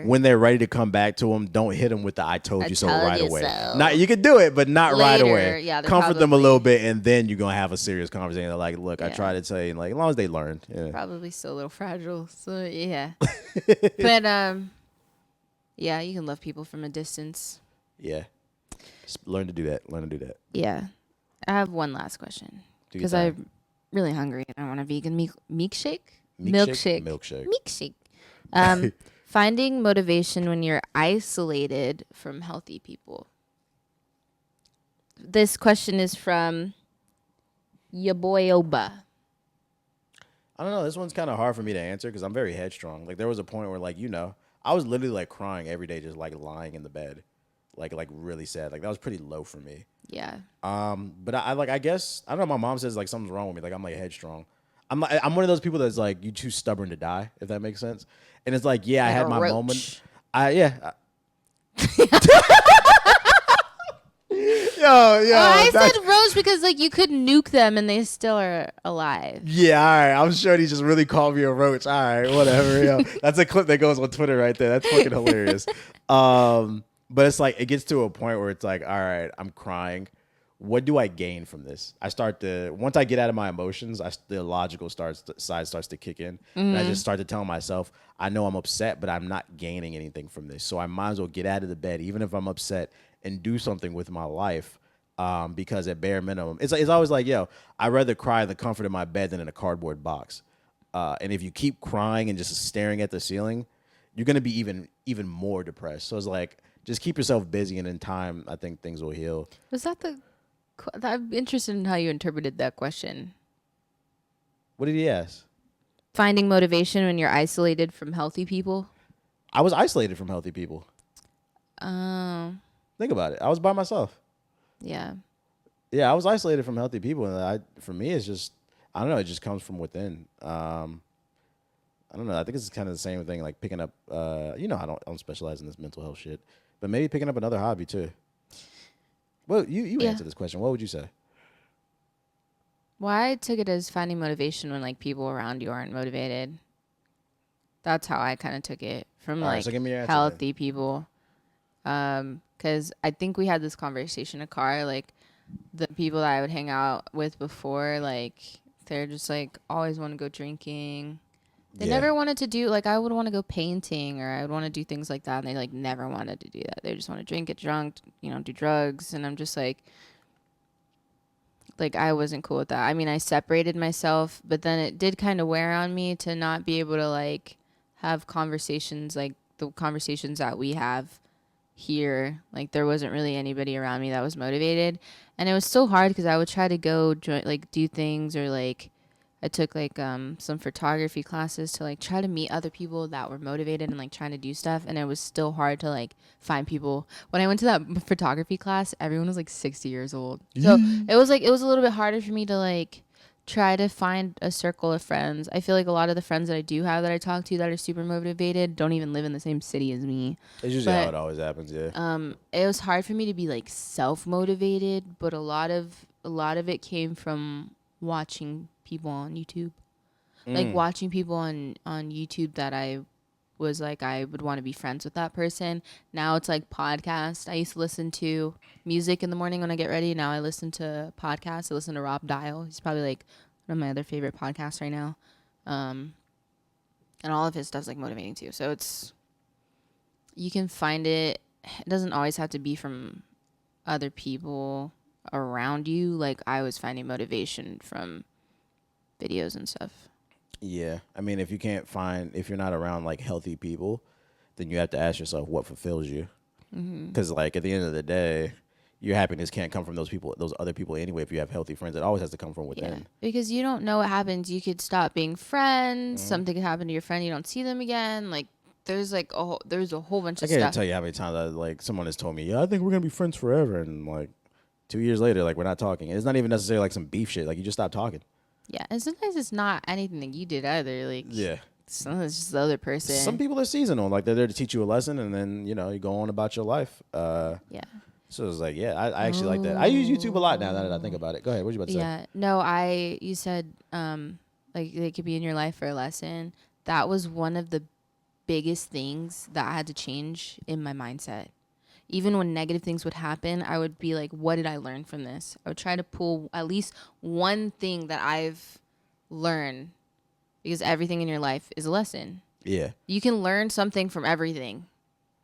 Speaker 1: when they're ready to come back to them, don't hit them with the I told you so right away. Not, you can do it, but not right away.
Speaker 2: Yeah,
Speaker 1: comfort them a little bit, and then you're going to have a serious conversation. They're like, look, I tried to tell you, like, as long as they learn. Yeah.
Speaker 2: Probably still a little fragile. So, yeah. But, yeah, you can love people from a distance.
Speaker 1: Yeah. Just learn to do that.
Speaker 2: Yeah. I have one last question. Because I'm really hungry and I want a vegan milkshake. Finding motivation when you're isolated from healthy people. This question is from your boy Oba.
Speaker 1: I don't know. This one's kind of hard for me to answer because I'm very headstrong. Like there was a point where, like, I was literally like crying every day, just like lying in the bed, like really sad. Like that was pretty low for me.
Speaker 2: Yeah.
Speaker 1: But I guess I don't know. My mom says like something's wrong with me. Like I'm like headstrong. I'm one of those people that's like you too stubborn to die, if that makes sense. And it's like yeah, I
Speaker 2: Like
Speaker 1: had
Speaker 2: a
Speaker 1: my
Speaker 2: roach.
Speaker 1: moment. Yo,
Speaker 2: I said roach because like you could nuke them and they still are alive.
Speaker 1: Yeah, all right. I'm sure he just really called me a roach. All right, whatever. Yo, that's a clip that goes on Twitter right there. That's fucking hilarious. But it's like it gets to a point where it's like, all right, I'm crying. What do I gain from this? Once I get out of my emotions, the logical side starts to kick in, and I just start to tell myself, I know I'm upset, but I'm not gaining anything from this. So I might as well get out of the bed, even if I'm upset, and do something with my life. Because at bare minimum, it's always like, yo, I'd rather cry in the comfort of my bed than in a cardboard box. And if you keep crying and just staring at the ceiling, you're gonna be even more depressed. So it's like, just keep yourself busy, and in time, I think things will heal.
Speaker 2: Was that I'm interested in how you interpreted that question.
Speaker 1: What did he ask?
Speaker 2: Finding motivation when you're isolated from healthy people.
Speaker 1: I was isolated from healthy people.
Speaker 2: Oh.
Speaker 1: Think about it. I was by myself.
Speaker 2: Yeah.
Speaker 1: Yeah, I was isolated from healthy people, and for me, it's just I don't know. It just comes from within. I don't know. I think it's kind of the same thing, like picking up. I don't specialize in this mental health shit, but maybe picking up another hobby too. Well, you answer this question. What would you say?
Speaker 2: Well, I took it as finding motivation when like people around you aren't motivated. That's how I kind of took it from
Speaker 1: All right,
Speaker 2: like
Speaker 1: so give me your answer
Speaker 2: healthy people. Because I think we had this conversation in a car, like the people that I would hang out with before, like they're just like always want to go drinking. They never wanted to do like I would want to go painting or I would want to do things like that, and they like never wanted to do that. They just want to drink, get drunk, do drugs, and I'm just like I wasn't cool with that. I mean, I separated myself, but then it did kind of wear on me to not be able to like have conversations like the conversations that we have here. Like there wasn't really anybody around me that was motivated, and it was so hard because I would try to go do things, or like I took like some photography classes to like try to meet other people that were motivated and like trying to do stuff, and it was still hard to like find people. When I went to that photography class, everyone was like 60 years old, so it was a little bit harder for me to like try to find a circle of friends. I feel like a lot of the friends that I do have that I talk to that are super motivated don't even live in the same city as me.
Speaker 1: It's usually how it always happens, yeah.
Speaker 2: It was hard for me to be like self-motivated, but a lot of it came from watching people on YouTube. Like watching people on YouTube that I was like I would want to be friends with that person. Now it's like podcasts. I used to listen to music in the morning when I get ready. Now I listen to podcasts. I listen to Rob Dial. He's probably like one of my other favorite podcasts right now. And all of his stuff's like motivating too. So you can find it. It doesn't always have to be from other people around you. Like I was finding motivation from videos and stuff.
Speaker 1: Yeah. I mean, if you're not around like healthy people, then you have to ask yourself what fulfills you. Because like at the end of the day, your happiness can't come from those other people anyway. If you have healthy friends, it always has to come from within.
Speaker 2: Yeah, because you don't know what happens. You could stop being friends. Something could happen to your friend. You don't see them again. Like there's a whole bunch of stuff.
Speaker 1: I can't tell you how many times someone has told me, yeah, I think we're gonna be friends forever, and like 2 years later, like we're not talking. And it's not even necessarily like some beef shit. Like you just stop talking.
Speaker 2: Yeah, and sometimes it's not anything that you did either. Like sometimes it's just the other person.
Speaker 1: Some people are seasonal. Like they're there to teach you a lesson, and then you go on about your life.
Speaker 2: Yeah.
Speaker 1: So it's like, yeah, I actually like that. I use YouTube a lot now that I think about it. Go ahead. What you about to say?
Speaker 2: Yeah. No, you said like they could be in your life for a lesson. That was one of the biggest things that I had to change in my mindset. Even when negative things would happen, I would be like, what did I learn from this? I would try to pull at least one thing that I've learned, because everything in your life is a lesson.
Speaker 1: Yeah.
Speaker 2: You can learn something from everything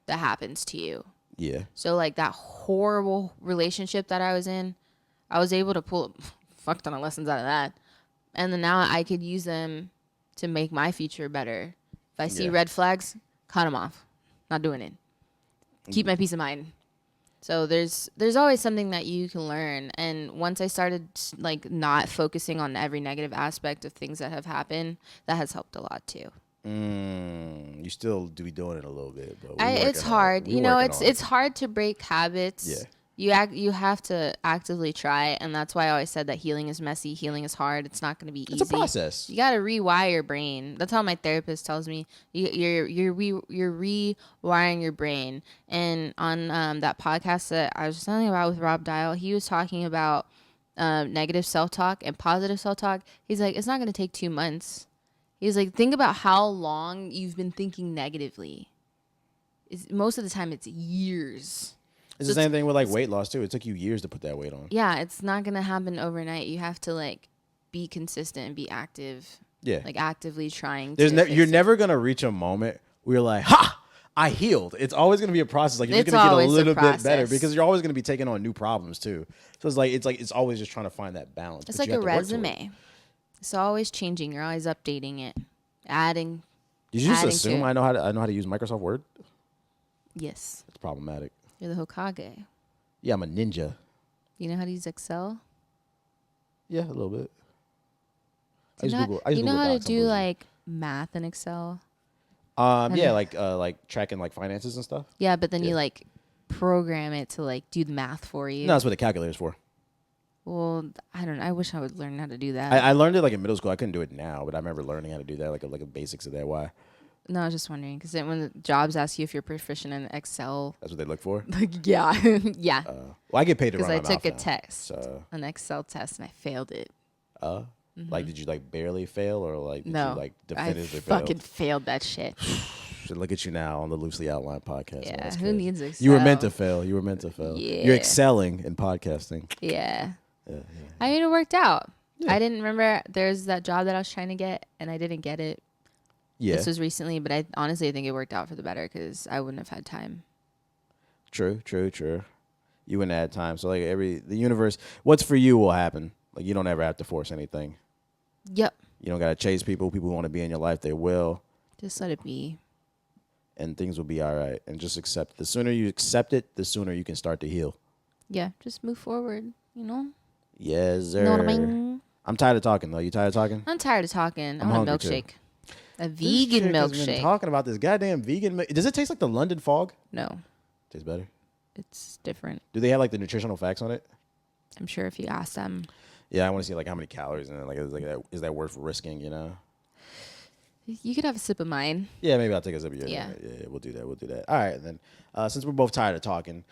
Speaker 2: that happens to you.
Speaker 1: Yeah.
Speaker 2: So like that horrible relationship that I was in, I was able to pull a fuck ton of lessons out of that. And then now I could use them to make my future better. If I see red flags, cut them off. Not doing it. Keep my peace of mind. So there's always something that you can learn. And once I started like not focusing on every negative aspect of things that have happened, that has helped a lot too.
Speaker 1: You you still do be doing it a little bit. But
Speaker 2: it's hard. You know, it's hard to break habits.
Speaker 1: Yeah.
Speaker 2: You have to actively try, and that's why I always said that healing is messy, healing is hard. It's not going to be easy.
Speaker 1: It's a process.
Speaker 2: You got to rewire your brain. That's how my therapist tells me. You're rewiring your brain. And on that podcast that I was just talking about with Rob Dial, he was talking about negative self-talk and positive self-talk. He's like, it's not going to take 2 months. He's like, think about how long you've been thinking negatively. Most of the time, it's years.
Speaker 1: It's the same thing with like weight loss too. It took you years to put that weight on.
Speaker 2: Yeah, it's not gonna happen overnight. You have to like be consistent and be active.
Speaker 1: Yeah,
Speaker 2: like actively trying.
Speaker 1: You're never gonna reach a moment where you're like, ha, I healed. It's always gonna be a process. Like you're gonna get a little bit better because you're always gonna be taking on new problems too. So it's always just trying to find that balance.
Speaker 2: It's like a resume. It's always changing. You're always updating it, adding.
Speaker 1: Did you just assume I know how to use Microsoft Word?
Speaker 2: Yes.
Speaker 1: It's problematic.
Speaker 2: You're the Hokage.
Speaker 1: Yeah, I'm a ninja.
Speaker 2: You know how to use Excel?
Speaker 1: Yeah, a little bit.
Speaker 2: I use Google how to do like math in Excel?
Speaker 1: Yeah, like tracking like finances and stuff.
Speaker 2: Yeah, but then you like program it to like do the math for you.
Speaker 1: No, that's what the calculator's for.
Speaker 2: Well, I don't know. I wish I would learn how to do that.
Speaker 1: I learned it like in middle school. I couldn't do it now, but I remember learning how to do that, like the basics of that. Why?
Speaker 2: No, I was just wondering because when the jobs ask you if you're proficient in Excel,
Speaker 1: that's what they look for.
Speaker 2: Like, yeah, yeah.
Speaker 1: Well, I get paid to run my mouth
Speaker 2: because I took a
Speaker 1: now,
Speaker 2: test,
Speaker 1: so.
Speaker 2: an Excel test, and I failed it.
Speaker 1: Like, did you like barely fail, or like did you like definitively
Speaker 2: fail? I fucking failed that shit.
Speaker 1: Look at you now on the Loosely Outlined podcast.
Speaker 2: Yeah, who needs Excel?
Speaker 1: You were meant to fail. You were meant to fail.
Speaker 2: Yeah.
Speaker 1: You're excelling in podcasting.
Speaker 2: Yeah. I mean, it worked out. Yeah. I didn't remember there's that job that I was trying to get, and I didn't get it. Yeah. This was recently, but I honestly think it worked out for the better because I wouldn't have had time.
Speaker 1: True. You wouldn't have had time. So like the universe, what's for you will happen. Like you don't ever have to force anything.
Speaker 2: Yep.
Speaker 1: You don't gotta chase people. People who want to be in your life, they will.
Speaker 2: Just let it be.
Speaker 1: And things will be all right. And just accept it. The sooner you accept it, the sooner you can start to heal.
Speaker 2: Yeah, just move forward, you know?
Speaker 1: Yes, sir.
Speaker 2: Know what I mean?
Speaker 1: I'm tired of talking, though. You tired of talking?
Speaker 2: I'm tired of talking. I want a milkshake.
Speaker 1: Too.
Speaker 2: A vegan milkshake. Has been
Speaker 1: talking about this goddamn vegan milk. Does it taste like the London fog?
Speaker 2: No.
Speaker 1: Tastes better?
Speaker 2: It's different.
Speaker 1: Do they have like the nutritional facts on it?
Speaker 2: I'm sure if you ask them.
Speaker 1: Yeah, I want to see like how many calories in it. Like, is that worth risking, you know?
Speaker 2: You could have a sip of mine.
Speaker 1: Yeah, maybe I'll take a sip of yours.
Speaker 2: Yeah,
Speaker 1: we'll do that. All right, then. Since we're both tired of talking,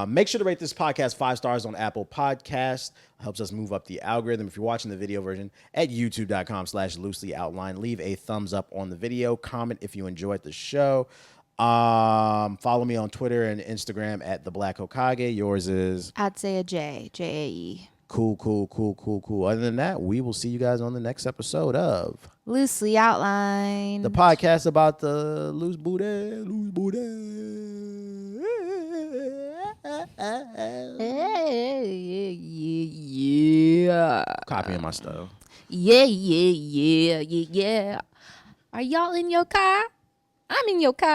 Speaker 1: make sure to rate this podcast 5 stars on Apple Podcasts. Helps us move up the algorithm. If you're watching the video version at youtube.com/loosely outlined, leave a thumbs up on the video. Comment if you enjoyed the show. Follow me on Twitter and Instagram at The Black Hokage. Yours is
Speaker 2: at Jae.
Speaker 1: Cool. Other than that, we will see you guys on the next episode of
Speaker 2: Loosely Outlined,
Speaker 1: the podcast about the loose booty.
Speaker 2: Yeah.
Speaker 1: Copying my stuff.
Speaker 2: Yeah. Are y'all in your car? I'm in your car.